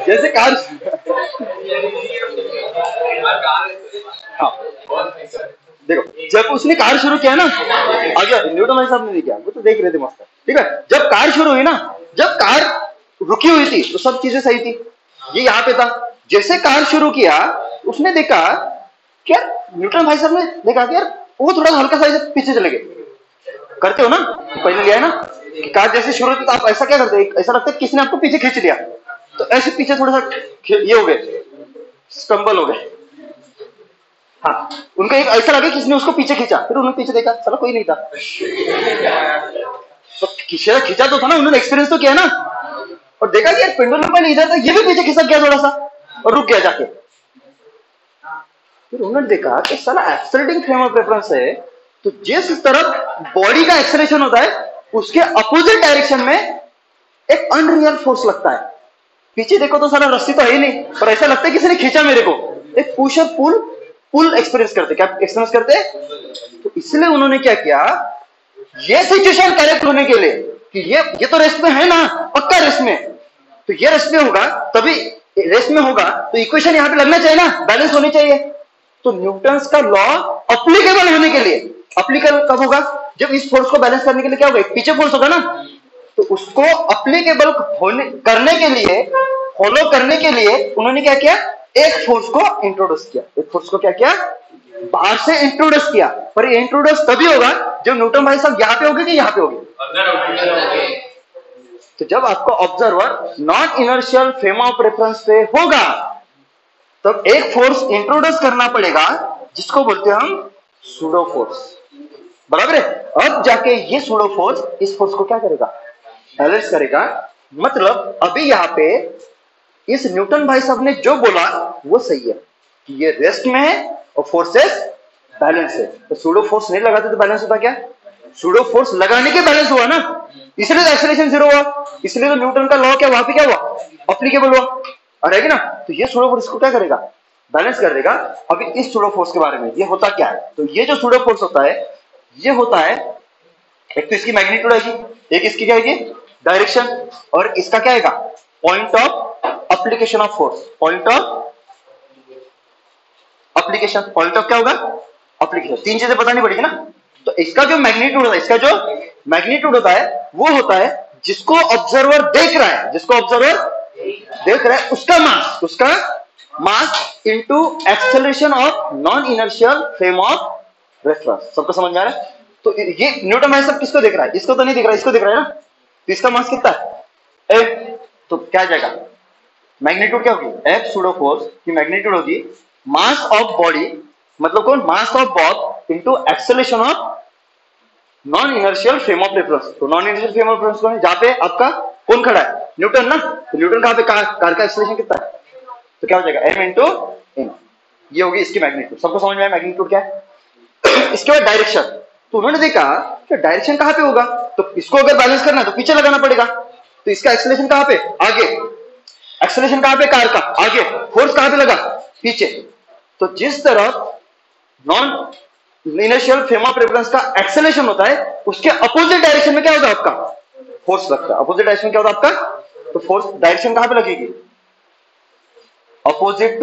जैसे कार हाँ देखो जब उसने कार शुरू किया ना, आगे न्यूटन भाई साहब ने नहीं किया, वो तो देख रहे थे मस्त, ठीक है। जब कार शुरू हुई ना, जब कार रुकी हुई थी तो सब चीजें सही थी, ये यहाँ पे था। जैसे कार शुरू किया उसने देखा क्या, न्यूटन भाई साहब ने देखा कि यार वो थोड़ा हल्का सा पीछे चले गए। करते हो ना, पहले लिया है ना कि कार जैसे शुरू होती तो आप ऐसा क्या करते हो, ऐसा लगता है किसी ने आपको पीछे खींच लिया, तो ऐसे पीछे थोड़ा सा ये हो गए, स्टम्बल हो गए। हाँ, उनको एक ऐसा लगा किसने उसको पीछे खींचा, फिर उन्होंने पीछे देखा, चलो कोई नहीं था, तो खींचा तो था ना, उन्होंने एक्सपीरियंस तो किया ना, और देखा कि यार पेंडुलम पहले इधर था, ये भी पीछे खिसक गया थोड़ा सा और रुक गया जाके। फिर उन्होंने देखा कि साला एक्सेलरेटिंग फ्रेम ऑफ रेफरेंस है, तो जिस तरफ बॉडी का एक्सेलरेशन होता है उसके अपोजिट डायरेक्शन में एक अनरियल फोर्स लगता है। पीछे देखो तो साला रस्सी तो है ही नहीं, पर ऐसा लगता है किसी ने खींचा मेरे को, एक पुश और पुल एक्सपीरियंस करते, क्या एक्सपीरियंस करते। तो इसलिए उन्होंने क्या किया, ये सिचुएशन करेक्ट होने के लिए कि ये तो रेस्ट में है ना, पक्का रेस्ट में, तो ये रेस्ट में होगा, तभी रेस्ट में होगा तो इक्वेशन यहां पे लगना चाहिए ना, बैलेंस होनी चाहिए। तो न्यूटन्स का लॉ अप्लीकेबल होने के लिए, अप्लीकेबल कब होगा, जब इस फोर्स को बैलेंस करने के लिए क्या होगा, पीछे फोर्स होगा ना, तो उसको अप्लीकेबल करने के लिए, फॉलो करने के लिए उन्होंने क्या किया, एक फोर्स को इंट्रोड्यूस किया। एक फोर्स को क्या किया, बाहर से इंट्रोड्यूस किया। पर ये इंट्रोड्यूस तभी होगा जब न्यूटन भाई साहब यहाँ पे होंगे कि यहाँ पे होंगे। तो जब आपका observer non inertial frame of reference पे होगा तब एक फोर्स इंट्रोड्यूस करना पड़ेगा जिसको बोलते हैं हम सूडो फोर्स, बराबर है। अब जाके ये सूडो फोर्स इस फोर्स को क्या करेगा, बैलेंस करेगा। मतलब अभी यहाँ पे इस न्यूटन भाई साहब ने जो बोला वो सही है कि ये रेस्ट में है और फोर्सेस बैलेंस है। तो सूडो फोर्स नहीं लगाते तो बैलेंस होता क्या, सूडो फोर्स लगाने के बैलेंस हुआ ना, इसलिए तो एक्सेलरेशन जीरो हुआ, इसलिए तो न्यूटन का लॉ क्या वहां पे क्या हुआ, अप्लीकेबल हुआ, और है कि ना। तो ये सूडो फोर्स को क्या करेगा, बैलेंस कर देगा। अभी इस सूडो फोर्स के बारे में, ये होता क्या है, तो ये जो सूडो फोर्स होता है ये होता है, एक तो इसकी मैग्नीट्यूड आएगी, एक इसकी क्या आएगी डायरेक्शन, और इसका क्या आएगा point of application of force, point of application, point of क्या होगा एप्लीकेशन, तीन चीजें बतानी पड़ेगी ना। तो इसका जो मैग्नीट्यूड होता है, इसका जो मैग्नीट्यूड होता है वो होता है जिसको ऑब्जर्वर देख रहा है, जिसको ऑब्जर्वर देख रहा है उसका mass into acceleration of non inertial frame of reference. सबको समझ में आ रहा है। तो ये न्यूटन भाई साहब किसको देख रहा है, इसको तो नहीं दिख रहा है, इसको दिख रहा है ना। तो इसका मास कितना है F, तो क्या आ जाएगा मैग्नीट्यूड क्या होगी, F सूडो फोर्स की मैग्नीट्यूड होगी मास ऑफ बॉडी, मतलब कौन, mass of body into acceleration of non inertial frame of reference. तो non inertial frame of reference कौन है, जहां पे आपका कौन खड़ा है, न्यूटन ना। तो न्यूटन कहां पे, कार का एक्सेलरेशन कितना है, तो क्या हो जाएगा m इंटू n, ये होगी इसकी मैग्नीट्यूड। सबको समझ में आया मैग्नीट्यूड क्या है। इसके बाद डायरेक्शन, तो उन्होंने देखा कि डायरेक्शन कहां पे होगा, तो इसको अगर बैलेंस करना है तो पीछे लगाना पड़ेगा, तो इसका एक्सेलरेशन कहां पे, आगे, एक्सेलरेशन कहां पे, कार का आगे, फोर्स कहां पे लगा, पीछे। तो जिस तरफ non inertial frame of reference का एक्सेलरेशन होता है उसके अपोजिट डायरेक्शन में क्या होता है आपका, फोर्स लगता है। अपोजिट डायरेक्शन क्या होता है आपका, तो फोर्स डायरेक्शन कहां पे लगेगी, opposite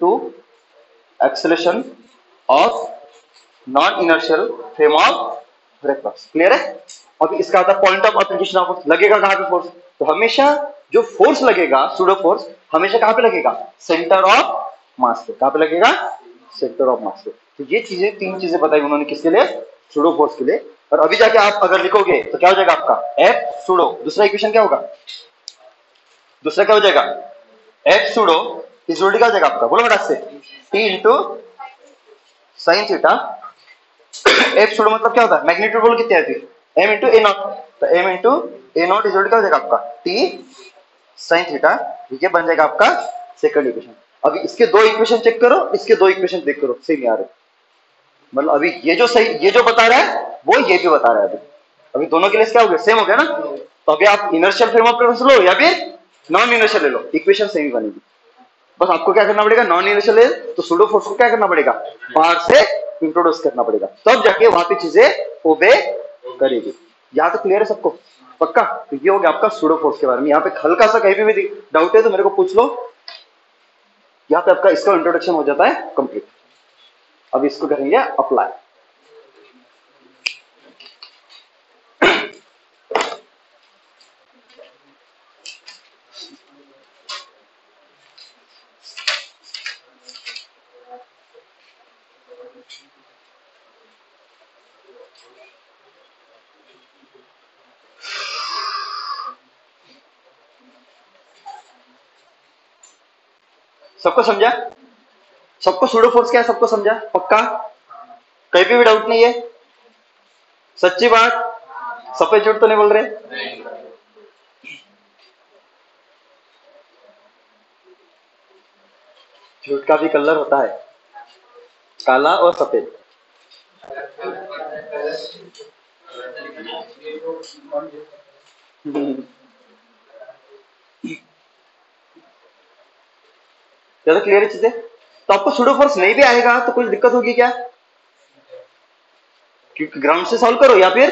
to acceleration of non inertial frame of reference. Clear है। अब इसका आता है point of application of force, लगेगा कहां पे फोर्स, तो हमेशा जो फोर्स लगेगा सूडो फोर्स हमेशा कहां पे लगेगा, सेंटर ऑफ मास पे। कहां पे लगेगा, सेंटर ऑफ मास पे। तो ये चीजें, तीन चीजें बताई उन्होंने किसके लिए, सूडो फोर्स के लिए। और अभी जाके आप अगर लिखोगे तो क्या हो जाएगा आपका F सूडो, दूसरा इक्वेशन क्या होगा, दूसरा क्या हो जाएगा F सूडो इज क्या हो जाएगा आपका, बोलो फटाक से, T into sine theta. F pseudo मतलब क्या होता है, मैग्नीट्यूड बोलो कितनी आती है, m इंटू ए नॉट, तो m into A not is क्या हो जाएगा आपका T साइन थीटा। ये बन जाएगा आपका सेकंड इक्वेशन। अभी इसके दो इक्वेशन चेक करो, इसके दो इक्वेशन देख करो, सेम आ रहे, मतलब अभी ये जो सही, ये जो बता रहा है वो ये भी बता रहा है। अभी दोनों के लिए क्या हो गया, सेम हो गया ना। तो अभी आप इनर्शियल फ्रेम ऑफ रेफरेंस लो या फिर नॉन इनर्शियल ले लो, इक्वेशन सेम बनेगी। बस आपको क्या करना पड़ेगा, नॉन इनर्शियल है तो सूडो फोर्स को क्या करना पड़ेगा, बाहर से इंट्रोड्यूस करना पड़ेगा, तब जाके वहां पे चीजें ओबे करेगी। यहां तो क्लियर है सबको। पक्का? तो ये हो गया आपका सूडो फोर्स के बारे में। यहाँ पे हल्का सा कहीं भी डाउट है तो मेरे को पूछ लो। यहाँ पे आपका इसका इंट्रोडक्शन हो जाता है कंप्लीट। अब इसको करेंगे अप्लाई। सबको समझा? सबको सूडो फोर्स क्या है सबको समझा? पक्का? कहीं पे भी डाउट नहीं है? सच्ची बात? सफेद झूठ तो नहीं बोल रहे? झूठ का भी कलर होता है, काला और सफेद। ज्यादा क्लियर है चीजें? तो आपको सूडो फोर्स नहीं भी आएगा तो कुछ दिक्कत होगी क्या? क्योंकि ग्राउंड से सॉल्व करो या फिर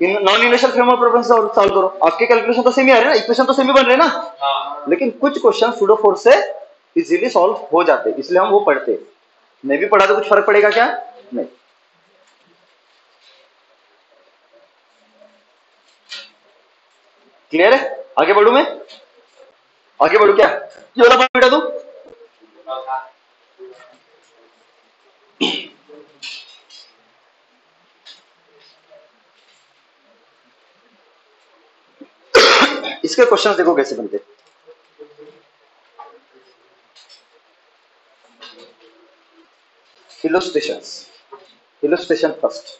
non inertial frame of reference से सॉल्व करो। आपके कैलकुलेशन तो सेम ही आ रहे हैं ना, इक्वेशन तो सेम ही बन रहे हैं ना। लेकिन कुछ क्वेश्चन सूडो फोर्स से इजीली सॉल्व हो जाते, इसलिए हम वो पढ़ते। नहीं भी पढ़ा तो कुछ फर्क पड़ेगा क्या? नहीं। क्लियर है? आगे बढ़ू मैं? आगे बढ़ू क्या? ये वाला पार्ट मिटा दूं? इसके क्वेश्चन देखो कैसे बनते। Illustration first.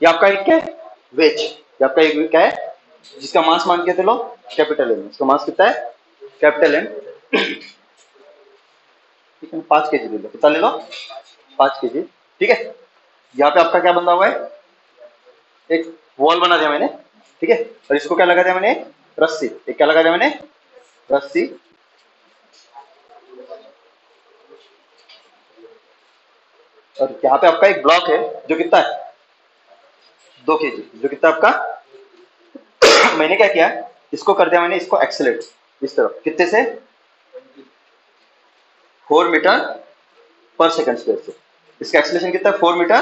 ये आपका एक क्या है? वेज। ये आपका एक क्या है? जिसका मास मान के चलो कैपिटल एन। इसका मास कितना है? Capital N. 5 केजी ले लो। कितना ले लो? 5 केजी। ठीक है। यहाँ पे आपका क्या बंधा हुआ है? एक वॉल बना दिया मैंने। ठीक है। और इसको क्या लगा दिया मैंने? रस्सी। एक क्या लगा दिया मैंने? रस्सी। और यहाँ पे आपका एक ब्लॉक है जो कितना है? 2 केजी। जो कितना आपका? मैंने क्या किया? इसको कर दिया मैंने, इसको एक्सेलेट इस तरफ। कितने से? 4 मीटर पर सेकंड स्क्वायर से। इसका एक्सेलरेशन कितना है? 4 मीटर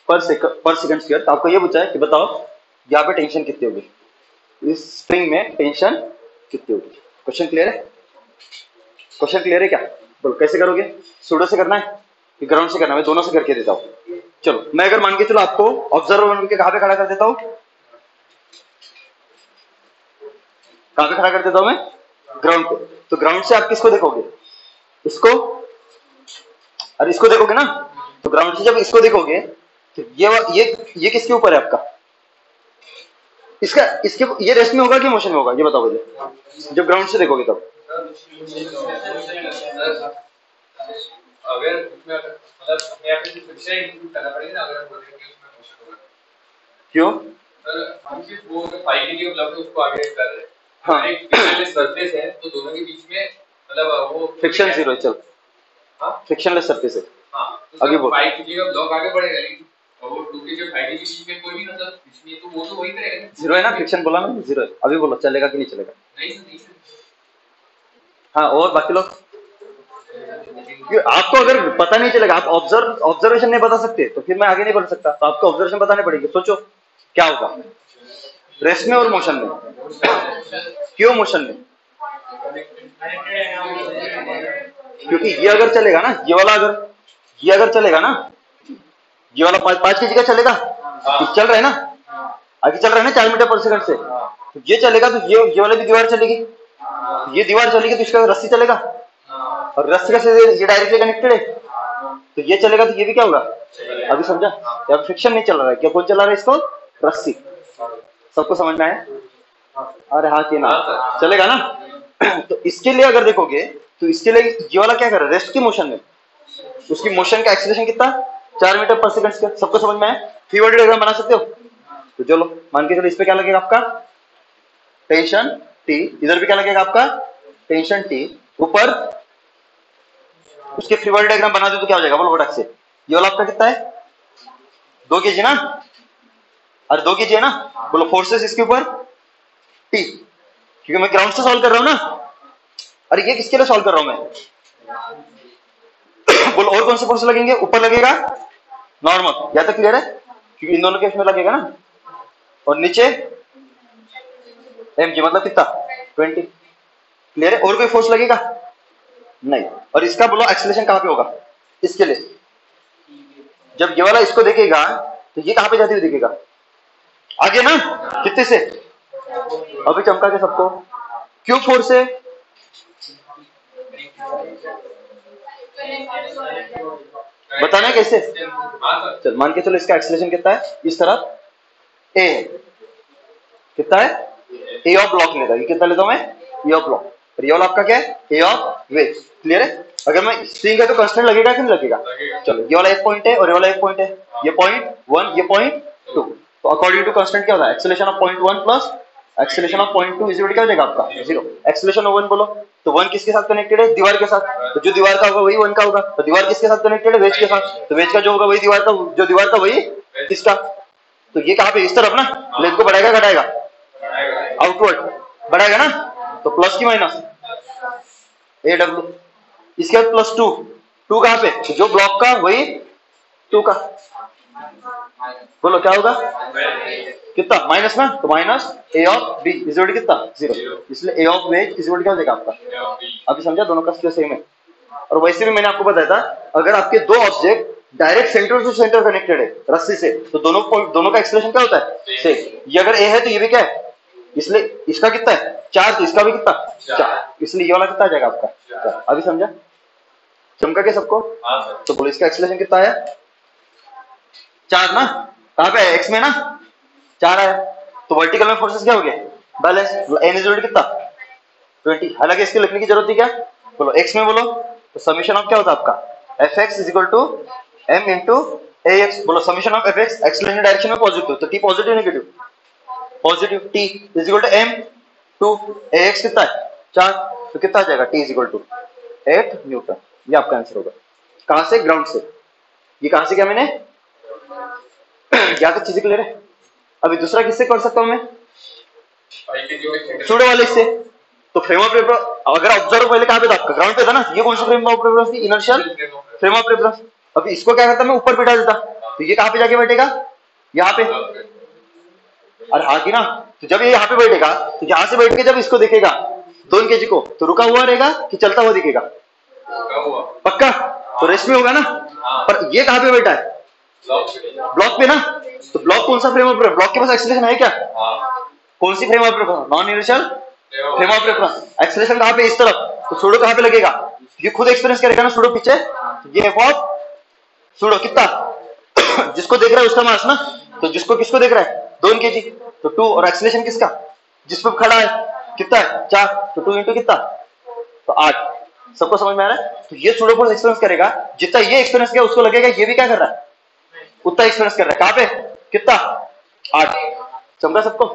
पर सेकंड स्क्वायर। तो आपको ये पूछा है कि बताओ यहाँ पे टेंशन कितनी होगी, इस स्प्रिंग में टेंशन कितनी होगी। क्वेश्चन क्लियर है? क्वेश्चन क्लियर है क्या? बोलो कैसे करोगे? सूडो से करना है कि ग्राउंड से करना है? मैं दोनों से करके देता हूँ। चलो मैं अगर मान के चलो आपको ऑब्जर्वर बन के कहाँ पे खड़ा कर देता हूँ? कहाँ पे खड़ा कर देता हूँ मैं? ग्राउंड पे। तो ग्राउंड से आप किसको देखोगे? इसको। और इसको देखोगे ना। तो ग्राउंड से जब इसको देखोगे तो ये किसके ऊपर है आपका? इसका इसके ये रेस्ट में होगा कि मोशन में होगा? ये बताओ मुझे। जब ग्राउंड से देखोगे तब अगर उसमें मतलब यहाँ पे फिक्स इंक्लूड करना पड़ेगा ना, अगर हम बोलेंगे कि उसमें मोशन होगा। क्यों? सर हम सिर्फ वो 5 के लिए मतलब उसको आगे कर रहे हैं। हाँ। एक फिक्शनलेस सरफेस है तो दोनों के बीच में मतलब वो फ्रिक्शन जीरो है। चल हां फ्रिक्शनलेस सरफेस है। हां तो अभी बोल। 5 के लिए ब्लॉक आगे बढ़ेगा, लेकिन वो 2 के जो 5 के बीच में कोई भी मतलब इसमें तो वो तो वही करेगा। जीरो है ना? फ्रिक्शन बोला ना? जीरो है। अभी बोलो चलेगा कि नहीं चलेगा? नहीं। हाँ। और बाकी लोग आपको अगर पता नहीं चलेगा, आप ऑब्जर्वेशन नहीं बता सकते तो फिर मैं आगे नहीं बढ़ सकता। तो आपको ऑब्जर्वेशन बताने पड़ेंगे। सोचो क्या होगा रेस्ट में और मोशन में? क्यों मोशन में? क्योंकि ये अगर चलेगा ना, ये अगर चलेगा ना, ये वाला 5 केजी का चलेगा। चल रहा है ना? आगे चल रहा है ना 4 मीटर पर सेकंड से। तो ये चलेगा तो ये वाली भी दीवार चलेगी। ये दीवार चलेगी तो इसका रस्सी चलेगा। और रस्सी का से ये डायरेक्टली कनेक्टेड है तो ये चलेगा तो ये भी क्या होगा? अभी समझा? या फ्रिक्शन नहीं चल रहा है क्या? कौन चला रहा है इसको? रस्सी। सबको समझ में आया? अरे हाँ कि ना? चलेगा ना? तो इसके लिए अगर देखोगे तो इसके लिए ये वाला क्या कर रहा है? रेस्ट की मोशन में। उसकी मोशन का एक्सीलरेशन कितना? 4 मीटर पर सेकंड। सबको समझ में आया? फ्री बॉडी डायग्राम बना सकते हो? तो चलो मान के चलो इस पे क्या लगेगा आपका टेंशन टी, इधर भी क्या लगेगा आपका टेंशन टी, ऊपर उसके फ्री बॉडी डायग्राम बना दो तो क्या हो जाएगा बोलो फटाक से। ये वाला आपका कितना है 2 kg ना, अरे 2 kg है ना, बोलो फोर्सेस इसके ऊपर टी, क्योंकि मैं ग्राउंड से सॉल्व कर रहा हूं ना। अरे ये किसके लिए सॉल्व कर रहा हूं मैं बोलो और कौन से फोर्स लगेंगे, ऊपर लगेगा नॉर्मल, या तो क्लियर है क्योंकि इन दोनों केस में लगेगा ना, और नीचे mg मतलब कितना 20, क्लियर है। और कोई फोर्स लगेगा नहीं। और इसका बोलो एक्सेलरेशन कहां पे होगा इसके लिए, जब ये वाला इसको देखेगा तो ये कहां पे जाती हुई दिखेगा आगे ना, कितने से अभी चमका के सबको, क्यों फोर्स है बताना है कैसे। चल मान के चलो इसका एक्सेलरेशन कितना है इस तरफ ए, कितना है ए ऑफ ब्लॉक लेता है, ये कितना लेता हूं मैं ए ऑफ ब्लॉक, और ये वाला आपका क्या है ए ऑफ वेट, क्लियर है। अगर मैं स्ट्रिंग है तो कांस्टेंट लगेगा कि नहीं लगेगा, चलो ये वाला एक पॉइंट है और ये वाला एक पॉइंट है, ये पॉइंट 1 ये पॉइंट 2, तो अकॉर्डिंग टू कांस्टेंट क्या होता है acceleration of point 1 plus acceleration of point 2 is equal क्या हो जाएगा आपका 0। एक्सेलरेशन ऑफ 1 बोलो तो 1 किसके साथ कनेक्टेड है दीवार के साथ, तो जो दीवार का होगा वही 1 का होगा, तो दीवार किसके साथ कनेक्टेड है वेज के साथ, तो वेज का जो होगा वही दीवार का, जो दीवार का वही किसका, तो ये कहां पे इस तरफ ना, लेंथ को बढ़ाएगा घटाएगा आउटवर्ड बढ़ाएगा ना, तो प्लस की माइनस ए डब्ल्यू, इसके बाद प्लस 2, 2 कहां पे तो जो ब्लॉक का वही 2 का, बोलो क्या होगा कितना माइनस ना, तो minus A of B is equal कितना 0, इसलिए A of wedge is equal क्या हो जाएगा आपका। अभी समझा दोनों का स्क्वायर सेम है। और वैसे भी मैंने आपको बताया था अगर आपके दो object direct centre to centre connected है रस्सी से तो दोनों का एक्सेलरेशन क्या होता है सेम, ये अगर ए है तो ये भी क्या है, इसलिए इसका कितना है 4 तो इसका भी कितना 4, इसलिए ये वाला कितना आ जाएगा आपका 4। अभी समझा चमका के सबको, तो बोलो इसका एक्सेलरेशन कितना है 4 ना, कहां पे है एक्स में ना 4 आया, तो वर्टिकल में फोर्सेस क्या हो गए बैलेंस, एन इज कितना 20, हालांकि इसके लिखने की जरूरत थी क्या, बोलो एक्स में बोलो तो समीशन ऑफ क्या होता है आपका F x is equal to m into A x, बोलो summation of F x acceleration direction में पॉजिटिव तो T positive negative positive, T is equal to m to a x कितना है 4, तो कितना आ जाएगा T is equal to 8 newton, ये आपका आंसर होगा। कहां से ग्राउंड से, ये कहां से क्या मैंने क्या तो चीजें क्लियर है। अभी दूसरा किससे कर सकता हूं मैं सूडो वाले से, तो फ्रेम ऑफ रेफरेंस अगर ऑब्जर्व पहले कहां पे था आपका ग्राउंड पे था ना, ये कौन सा फ्रेम ऑफ रेफरेंस थी इनर्शियल फ्रेम ऑफ रेफरेंस, अभी इसको क्या करता मैं ऊपर बिठा देता तो ये कहां पे जाके बैठेगा यहाँ पे, और हाँ की ना, तो जब ये यहाँ पे बैठेगा तो यहाँ से बैठ के जब इसको देखेगा 2 kg को तो रुका हुआ रहेगा कि चलता हुआ दिखेगा पक्का, तो रेस्ट में होगा ना, पर ये कहां पे बैठा है ब्लॉक पे ना, तो ब्लॉक कौन सा फ्रेम ऑफ रेफरेंस, ब्लॉक के पास एक्सीलरेशन है क्या, कौन सी frame of reference non inertial frame of reference, acceleration कहां पे इस तरफ, तो सूडो कहां पे लगेगा, ये खुद एक्सपीरियंस करेगा ना सूडो पीछे, ये एफ ऑफ सूडो कितना जिसको देख रहा है उसका मास ना, तो जिसको किसको देख रहा है 2 kg तो 2, और एक्सीलरेशन किसका जिस पे खड़ा है कितना है 4, तो 2 इंटू कितना तो 8, सबको समझ में आ रहा है। तो ये सूडो फोर्स एक्सपीरियंस करेगा जितना ये एक्सपीरियंस किया उसको लगेगा ये भी क्या कर रहा है उतना एक्सपीरियंस कर रहा है, कहां पे कितना 8, समझा सबको।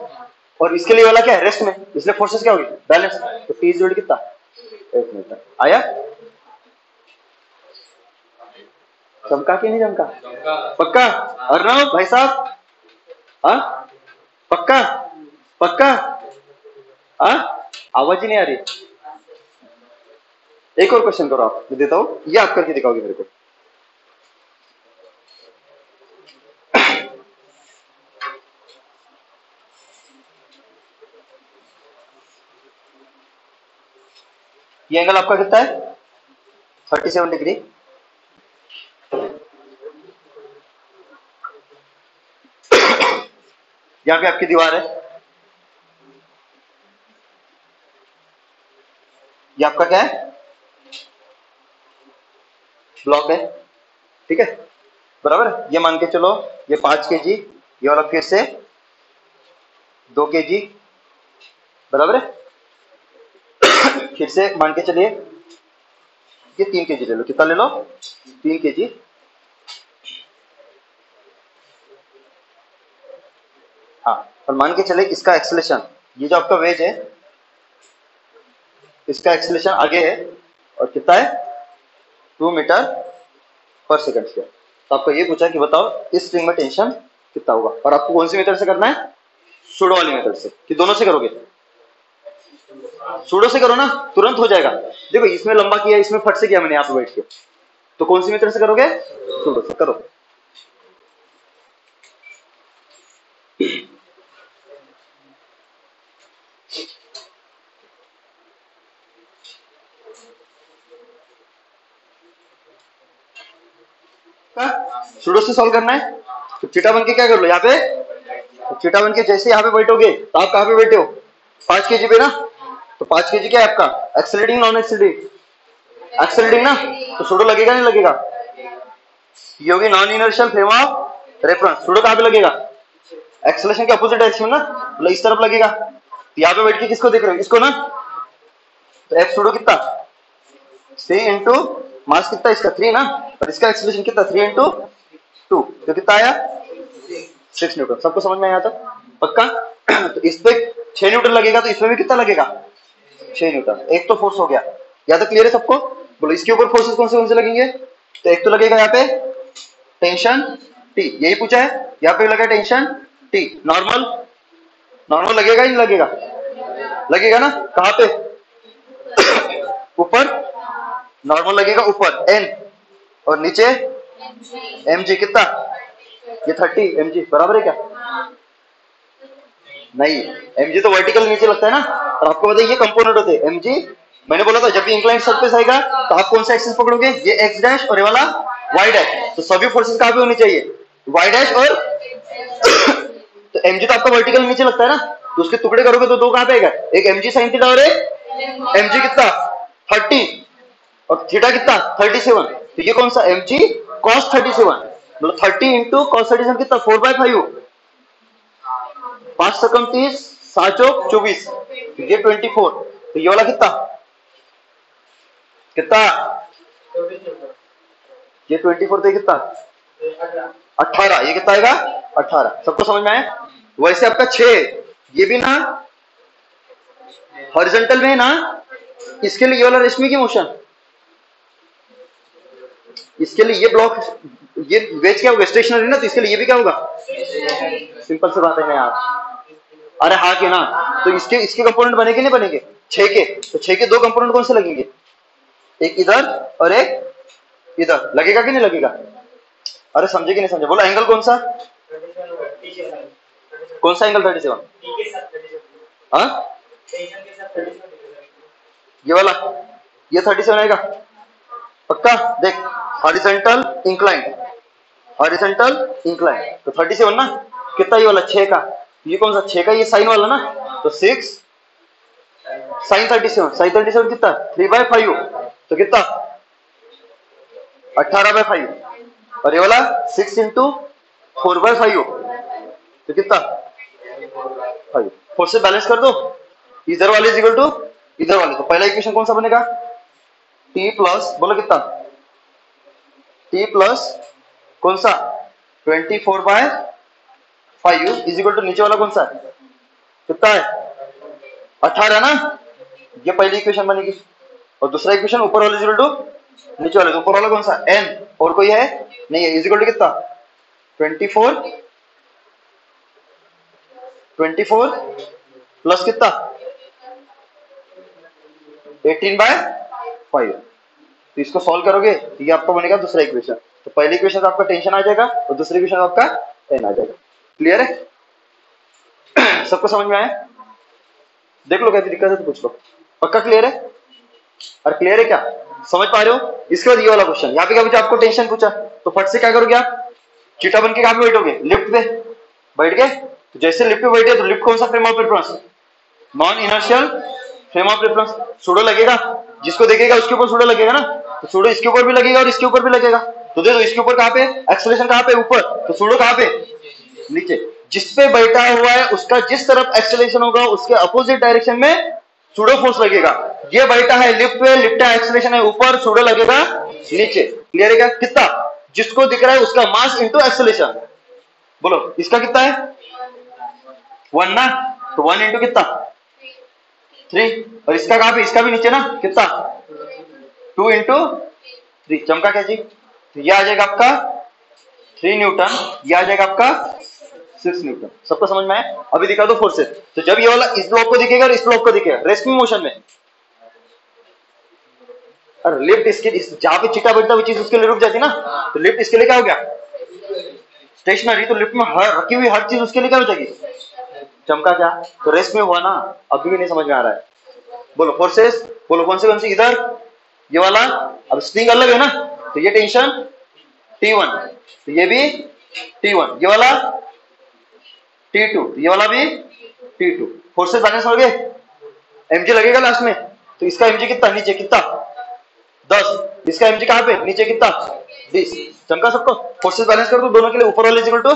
और इसके लिए वाला क्या है रेस्ट में, इसलिए फोर्सेस क्या होगी बैलेंस, तो टी इज कितना 1 मीटर आया, चमका कि नहीं चमका पक्का, अर्नव भाई साहब हाँ पक्का पक्का हाँ आवाज ही नहीं आ रही, एक और क्वेश्चन करो आप मैं देता हूं, ये आप करके दिखाओगे मेरे को। ये एंगल आपका कितना है 37 डिग्री, यहां पे आपकी दीवार है, ये आपका क्या है ब्लॉक है, ठीक है बराबर है। ये मान के चलो ये 5 kg, ये वाला फिर से 2 kg बराबर है, फिर से मान के चलिए ये 3 kg ले लो, कितना ले लो 3 kg, हाँ, और मान के चले इसका एक्सेलेरेशन, ये जो आपका वेज है इसका एक्सेलेरेशन आगे है और कितना है 2 मीटर पर सेकंड स्क्वायर। तो आपको ये पूछा कि बताओ इस स्ट्रिंग में टेंशन कितना होगा, और आपको कौन सी मेथड से करना है, सूडो वाली मेथड से, कि दोनों से करोगे, सूडो से करो ना, तुरंत हो जाएगा। देखो इसमें लंबा किया, इसमें फट से किया मैंने यहाँ पे बैठ के, तो कौन सी मेथड से करोगे, सूडो से करो। सूडो से सॉल्व करना है, तो चीटा बन के क्या कर लो यहाँ पे, तो चीटा बन के जैसे यहाँ पे बैठोगे तो आप कहाँ पे बैठे हो, 5 kg पे ना, तो 5 kg क्या है आपका, एक्सेलरेटिंग नॉन एक्सेलरेटिंग, एक्सेलरेटिंग ना, तो सूडो लगेगा नहीं लगेगा, ये होगी non inertial frame of reference. Pseudo कहाँ पे लगेगा, एक्सेलरेशन के अपोजिट डायरेक्शन में ना, मतलब इस तरफ लगेगा। तो यहाँ पे बैठ के किसको देख रहे हो, इसको ना, तो एफ सूडो कितना 3 इंटू मास कितना इसका 3 ना, और इसका एक्सेलरेशन कितना 3 इंटू 2, तो कितना आया 6 न्यूटन। सबको समझ में आया था पक्का। तो इस पे 6 न्यूटन लगेगा, तो इसमें भी कितना लगेगा 6 न्यूटन। एक तो फोर्स हो गया, या तो क्लियर है सबको, बोलो इसके ऊपर फोर्सेस कौन से लगेंगे, तो एक तो लगेगा यहाँ पे टेंशन टी, यही पूछा है, यहाँ पे लगा टेंशन टी, नॉर्मल, नॉर्मल लगेगा ही नहीं लगेगा, लगेगा ना, कहाँ पे ऊपर, नॉर्मल लगेगा ऊपर एन, और नीचे एम जी कितना, ये 30 एम जी बराबर है क्या, नहीं एम जी तो वर्टिकल नीचे लगता है ना, और आपको बताइए ये कंपोनेंट होते हैं एम जी। मैंने बोला था जब भी इंक्लाइंड सरफेस आएगा तो आप कौन सा एक्सिस पकड़ोगे, ये एक्स डैश और ये वाला वाई डैश, तो सभी फोर्सेस कहाँ पे होनी चाहिए, वाई डैश और तो एम जी तो आपका वर्टिकल नीचे लगता है ना, तो उसके टुकड़े करोगे तो दो कहाँ पे आएगा, एक एम जी साइन थीटा और एक एम जी कितना 30 और थीटा कितना 37, तो ये कौन सा एम जी कॉस 37, मतलब 30 इंटू कॉस 37 कितना 4/5, 5 सकम 30 7 चौक 24, ये 24, तो ये वाला कितना कितना, ये 24 तो कितना 18, ये कितना आएगा 18। सबको समझ में आया। वैसे आपका 6, ये भी ना हॉरिजॉन्टल में ना, इसके लिए ये वाला रेशमी की मोशन, इसके लिए ये ब्लॉक, ये वेज क्या होगा स्टेशनरी ना, तो इसके लिए ये भी क्या होगा, सिंपल सी बात है यार, अरे हाँ के ना, तो इसके इसके कंपोनेंट बनेंगे नहीं बनेंगे 6 के, तो 6 के दो कंपोनेंट कौन से लगेंगे, एक इधर और एक इधर, लगेगा कि नहीं लगेगा, अरे समझे कि नहीं समझे, बोलो एंगल कौन सा, कौन सा एंगल 37, हाँ ये वाला, ये 37 आएगा पक्का। देख हॉरिजॉन्टल इंक्लाइन, हॉरिजॉन्टल इंक्लाइन, तो 37 ना, कितना ये वाला 6 का, ये कौन सा 6 का, ये साइन वाला ना, तो 6 साइन 37, साइन 37 कितना 3/5, तो कितना 18/5, और ये वाला 6 इंटू 4/5, तो कितना 5, 4 से बैलेंस कर दो, इधर वाले इक्वल टू इधर वाले, तो पहला इक्वेशन कौन सा बनेगा, t प्लस, बोलो कितना t प्लस कौन सा 24/5 इज इक्वल टू नीचे वाला कौन सा है, कितना है 18 ना, ये पहली इक्वेशन बनेगी, और दूसरा इक्वेशन ऊपर वाले इक्वल टू नीचे वाले, तो ऊपर वाला कौन सा n, और कोई है नहीं है, इज इक्वल टू कितना 24 प्लस कितना 18/5, तो इसको सॉल्व करोगे तो ये आपका बनेगा दूसरा इक्वेशन, तो पहली इक्वेशन आपका टेंशन आ जाएगा और दूसरी इक्वेशन आपका n आ जाएगा। क्लियर है सबको समझ में आया, देख लो कैसी दिक्कत है तो पूछ लो, पक्का क्लियर है, और क्लियर है क्या, समझ पा रहे हो। इसके बाद ये वाला क्वेश्चन, यहाँ पे क्या पूछा आपको, टेंशन पूछा, तो फट से क्या करोगे आप, चीटा बन के कहाँ पे बैठोगे, लिफ्ट पे बैठ गए, तो जैसे लिफ्ट पे बैठे तो लिफ्ट कौन सा frame of reference, non inertial frame of reference, pseudo लगेगा, जिसको देखेगा उसके ऊपर सूडो लगेगा ना, तो सूडो इसके ऊपर भी लगेगा और इसके ऊपर भी लगेगा, तो देखो इसके ऊपर कहाँ पे एक्सेलरेशन कहाँ पे ऊपर, तो सूडो कहाँ पे नीचे, जिस पे बैठा हुआ है उसका जिस तरफ एक्सेलरेशन होगा उसके अपोजिट डायरेक्शन में सूडो फोर्स लगेगा, ये बैठा है लिफ्ट पे, लिफ्ट का एक्सेलरेशन है ऊपर, सूडो लगेगा नीचे। क्लियर है क्या, कितना जिसको दिख रहा है उसका मास इंटू एक्सेलरेशन, बोलो इसका कितना है 1 ना, तो 1 इंटू कितना 3, और इसका कहां पे, इसका भी नीचे ना, कितना 2 इंटू 3, चमका क्या जी, तो ये आ जाएगा आपका 3 न्यूटन, ये आ जाएगा आपका 6 न्यूटन। सबको समझ में आया? अभी दिखा दो फोर्सेस। तो जब ये वाला इस ब्लॉक को दिखेगा और इस ब्लॉक को दिखेगा रेस्टिंग मोशन में, और लिफ्ट इसके जहां पे चिटा बैठता है वो चीज उसके लिए रुक जाती ना, तो लिफ्ट इसके लिए क्या हो गया स्टेशनरी, तो लिफ्ट में रखी हुई हर चीज उसके लिए क्या हो जाएगी, चमका क्या, तो रेस्ट में हुआ ना। अभी भी नहीं समझ में आ रहा है, बोलो फोर्सेस, बोलो कौन सी इधर ये वाला, अब स्प्रिंग अलग है ना, तो ये टेंशन T1, तो ये भी T1, ये वाला T2, ये वाला भी T2, फोर्सेस बैलेंस हो गए, mg लगेगा लास्ट में, तो इसका mg कितना नीचे कितना 10, इसका mg कहां पे नीचे कितना 20, चमका सबको, फोर्सेस बैलेंस कर दो दोनों के लिए, ऊपर वाला इक्वल टू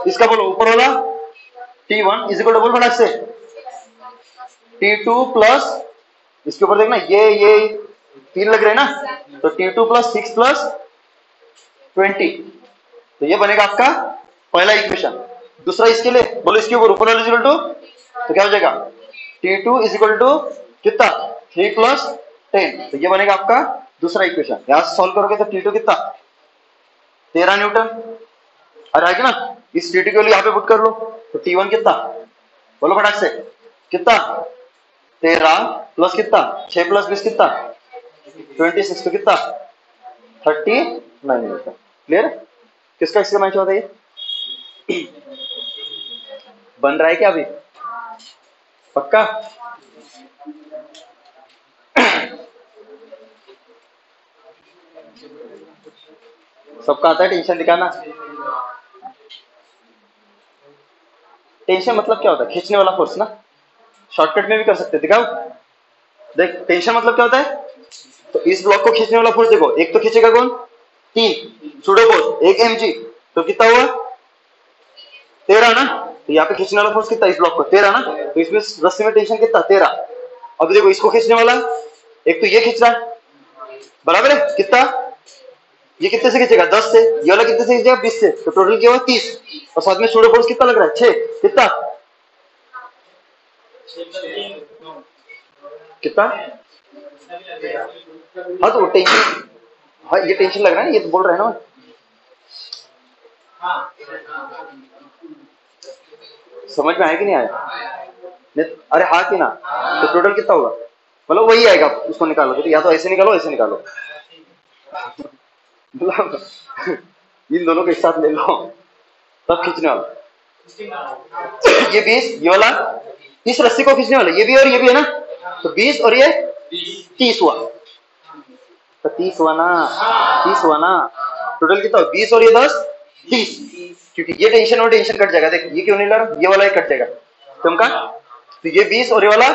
इसका, बोलो ऊपर वाला T1 इज इक्वल टू, बोल फटाक से T2 प्लस, इसके ऊपर देखना ये 3 लग रहे हैं ना, तो T2 प्लस 6 प्लस 20, तो ये बनेगा आपका पहला इक्वेशन। दूसरा इसके लिए बोलो, इसके ऊपर ऊपर वाला इक्वल टू, तो क्या हो जाएगा T2 इज इक्वल टू कितना 3 प्लस 10, तो ये बनेगा आपका दूसरा इक्वेशन। यहां से सॉल्व करोगे तो T2 कितना 13 न्यूटन, और आएगा ना, इस T2 के लिए यहाँ पे पुट कर लो, तो T1 कितना, बोलो फटाक से कितना 13 प्लस कितना 6 प्लस 20 कितना 26, तो कितना 39 न्यूटन। क्लियर? किसका इसका मैच होता है, ये बन रहा है क्या अभी पक्का? सबका आता है टेंशन दिखाना। टेंशन मतलब क्या होता है, खींचने वाला फोर्स ना, शॉर्टकट में भी कर सकते, दिखाओ देख, टेंशन मतलब क्या होता है, तो इस ब्लॉक को खींचने वाला फोर्स देखो, एक तो खींचेगा कौन 3 सूडो फोर्स, एक mg, तो कितना हुआ 13 ना, तो यहाँ पे खींचने वाला फोर्स कितना इस ब्लॉक को 13 ना, तो इसमें रस्सी में टेंशन कितना 13। अब देखो इसको खींचने वाला, एक तो ये खींच रहा है बराबर है, कितना ये कितने से खींचेगा 10 से, ये वाला कितने से खींचेगा 20 से, तो टोटल क्या हुआ 30, और साथ में सूडो फोर्स कितना लग रहा है 6, कितना कितना, हाँ तो टेंशन, हाँ ये टेंशन लग रहा है, ये तो बोल रहे हैं ना, समझ में आया कि नहीं आया, अरे हाँ कि ना, तो टोटल कितना होगा, मतलब वही आएगा, उसको निकालो, तो या तो ऐसे निकालो ऐसे निकालो, मतलब इन दोनों को एक साथ ले लो तब खींचने वाला, ये 20, ये वाला इस रस्सी को खींचने वाला, ये भी और ये भी है ना, तो 20 और ये 30 हुआ, तो 30 हुआ ना, 30 हुआ ना, टोटल कितना हुआ 20 और ये 10 30, क्योंकि ये टेंशन और टेंशन कट जाएगा, देख ये क्यों नहीं ला रहा, ये वाला ही कट जाएगा चमका, तो ये 20 और ये वाला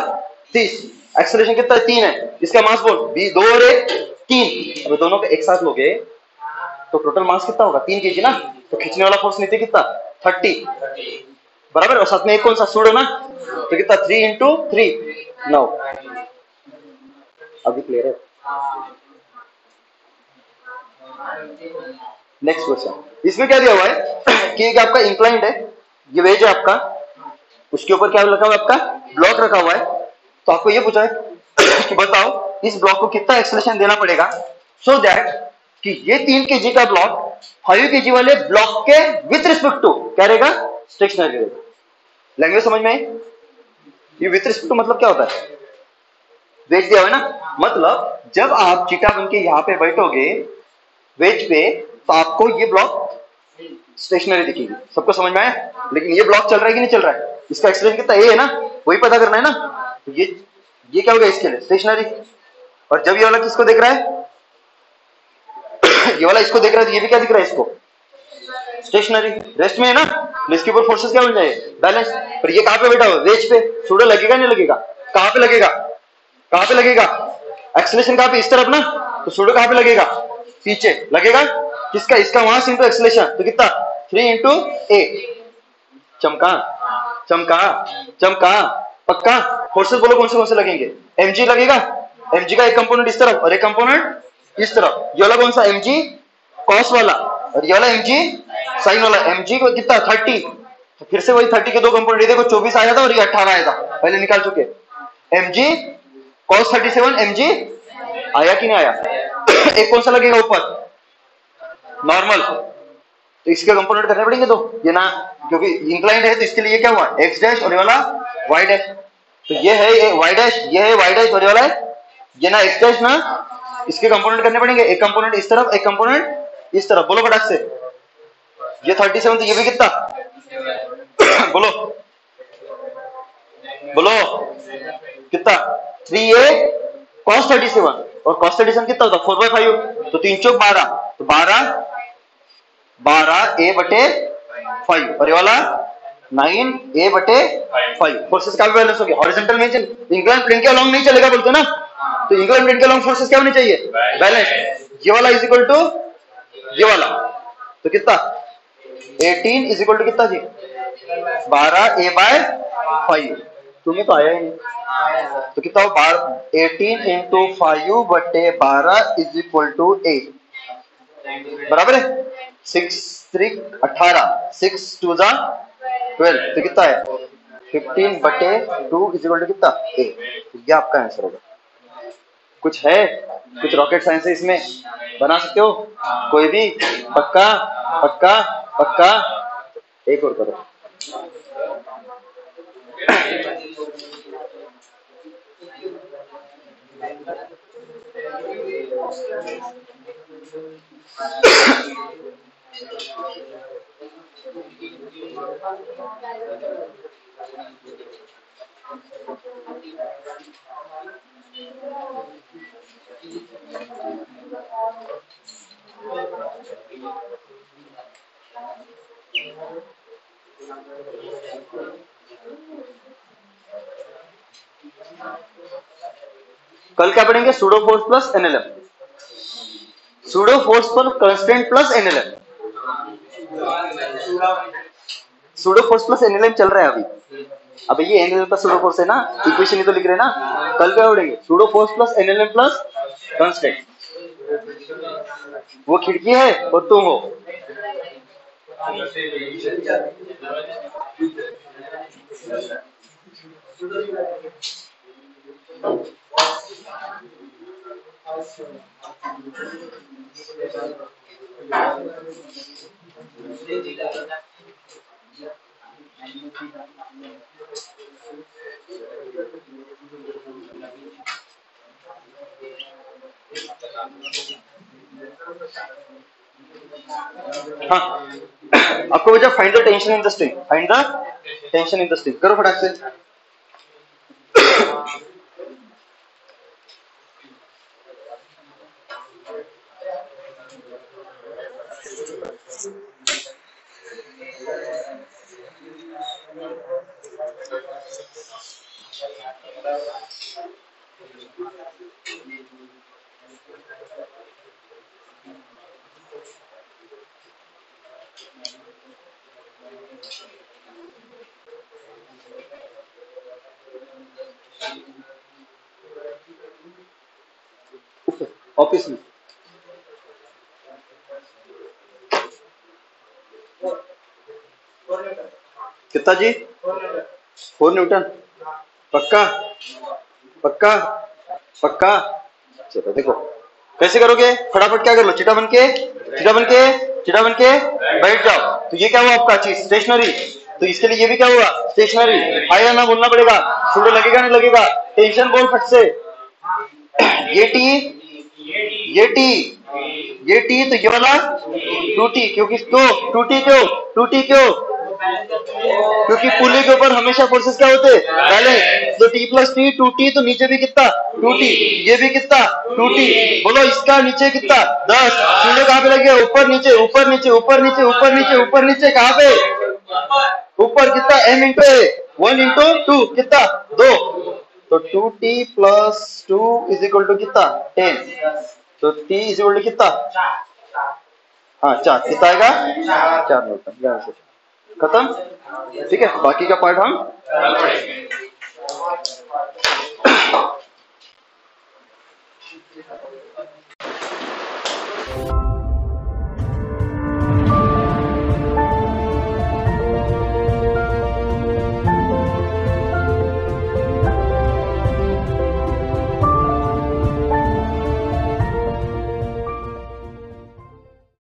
30, एक्सेलरेशन कितना है 3 है, इसका मास बोल 2 और 1 3, अब दोनों को एक साथ लोगे तो टोटल मास कितना होगा 3 kg ना, तो खींचने वाला फोर्स नीचे कितना 30 बराबर, और साथ में एक कौन सा सूडो ना, तो कितना 3 इंटू 3 9, अभी क्लियर है। नेक्स्ट क्वेश्चन, इसमें क्या दिया हुआ है कि एक आपका इंक्लाइंड है, ये वेज है आपका, उसके ऊपर क्या रखा हुआ है आपका ब्लॉक रखा हुआ है, तो आपको ये पूछा है कि बताओ इस ब्लॉक को कितना एक्सेलरेशन देना पड़ेगा सो दैट कि ये 3 kg का ब्लॉक 5 kg वाले ब्लॉक के विथ रिस्पेक्ट टू क्या रहेगा स्टेशनरी रहेगा। लैंग्वेज समझ में आई? ये विथ रिस्पेक्ट टू मतलब क्या होता है, वेज दिया हुआ है ना, मतलब जब आप चीटा बन के यहाँ पे बैठोगे वेज पे, तो आपको ये ब्लॉक स्टेशनरी दिखेगी। सबको समझ में आया? लेकिन ये ब्लॉक चल रहा है कि नहीं चल रहा है, इसका एक्सेलरेशन कितना ए है ना, वही पता करना है ना, तो ये क्या होगा इसके लिए स्टेशनरी, और जब ये वाला किसको देख रहा है ये वाला इसको देख रहा है, तो ये भी क्या दिख रहा है इसको स्टेशनरी, रेस्ट में है ना, तो इसके ऊपर फोर्सेस क्या बन जाए बैलेंस, पर ये कहां पे बैठा हुआ वेज पे, सूडो लगेगा नहीं लगेगा, कहां पे लगेगा, कहां पे लगेगा, एक्सेलरेशन कहां पे इस तरफ ना, तो सूडो कहां पे लगेगा पीछे लगेगा, किसका इसका मास इंटू एक्सेलरेशन, तो कितना 3 इंटू ए, चमका चमका चमका पक्का। फोर्सेस बोलो कौन से लगेंगे, mg लगेगा, mg का एक कंपोनेंट इस तरफ और एक कंपोनेंट इस तरफ, ये वाला कौन सा mg कॉस वाला, और ये वाला mg साइन वाला mg को कितना 30, तो फिर से वही 30 के दो कंपोनेंट, देखो 24 आया था और ये 18 आया था, पहले निकाल चुके। mg cos 37 mg आया कि नहीं आया? एक कौन सा लगेगा ऊपर? नॉर्मल, तो इसके कंपोनेंट करने पड़ेंगे तो ये ना, क्योंकि इंक्लाइंड है तो इसके लिए क्या हुआ x डैश और ये वाला y डैश, तो ये है y डैश, ये है y डैश और ये वाला है ये ना x डैश ना, इसके कंपोनेंट करने पड़ेंगे, एक कंपोनेंट इस तरफ एक कंपोनेंट इस तरफ। बोलो फटाक से, ये 37 तो ये भी कितना बोलो बोलो कितना 3a cos 37 और cos 37 कितना होता 4/5, तो 3 चौक 12, तो 12 a बटे 5 और ये वाला 9 a बटे 5। फोर्सेस का भी बैलेंस हो गया, हॉरिजॉन्टल में चल, इंक्लाइन प्लेन के अलोंग नहीं चलेगा बोलते ना, तो इंक्लाइन प्लेन के अलोंग फोर्सेस क्या होने चाहिए बैलेंस। ये वाला इज इक्वल टू ये वाला, तो कितना 18 इज इक्वल टू कितना जी 12a/5, तुम्हें तो आया ही नहीं, तो कितना हो 18 इंटू 5 बटे 12 इज इक्वल टू 8, बराबर है 6 3 18, 6 2 जा 12, तो कितना है 15 बटे 2 इज इक्वल टू कितना 8, ये आपका आंसर होगा। कुछ है, कुछ रॉकेट साइंस है इसमें, बना सकते हो कोई भी? पक्का पक्का पक्का? एक और करो। कल क्या पढ़ेंगे? Pseudo force plus NLM, pseudo force पर constant plus NLM, pseudo force plus NLM चल रहा है अभी। अबे ये एनएलएम प्लस सूडो फोर्स है ना, इक्वेशन ही तो लिख रहे हैं ना। कल क्या पढ़ेंगे? Pseudo force plus NLM plus constant. वो खिड़की है और तुम हो। हाँ, आपको बचा find the tension in the string, find the tension in the string, करो फटाक से। ऑफिस में कितना जी 4 न्यूटन, पक्का पक्का पक्का? चलो देखो कैसे करोगे, फटाफट क्या कर लो, चिटा बन के बैठ जाओ। तो ये क्या हुआ आपका चीज स्टेशनरी, तो इसके लिए ये भी क्या हुआ स्टेशनरी। आया ना बोलना पड़ेगा, सूडो लगेगा नहीं लगेगा, टेंशन बोल फट से। ये टी तो ये वाला 2t, क्योंकि तो 2t क्यों क्योंकि पुली के ऊपर हमेशा फोर्सेस क्या होते हैं बैलेंस, तो t प्लस टी 2t, तो नीचे भी कितना 2t, ये भी कितना 2t। बोलो इसका नीचे कितना 10, सूडो कहाँ पे लग गया ऊपर नीचे ऊपर नीचे ऊपर नीचे ऊपर नीचे ऊपर नीचे, कहाँ पे ऊपर कितना m इंटू a 1 इंटू 2 कितना 2, तो 2t plus 2 is equal to कितना 10, तो t इज इक्वल टू कितना हाँ 4, कितना आएगा 4 न्यूटन, खत्म। ठीक है, बाकी का पार्ट हम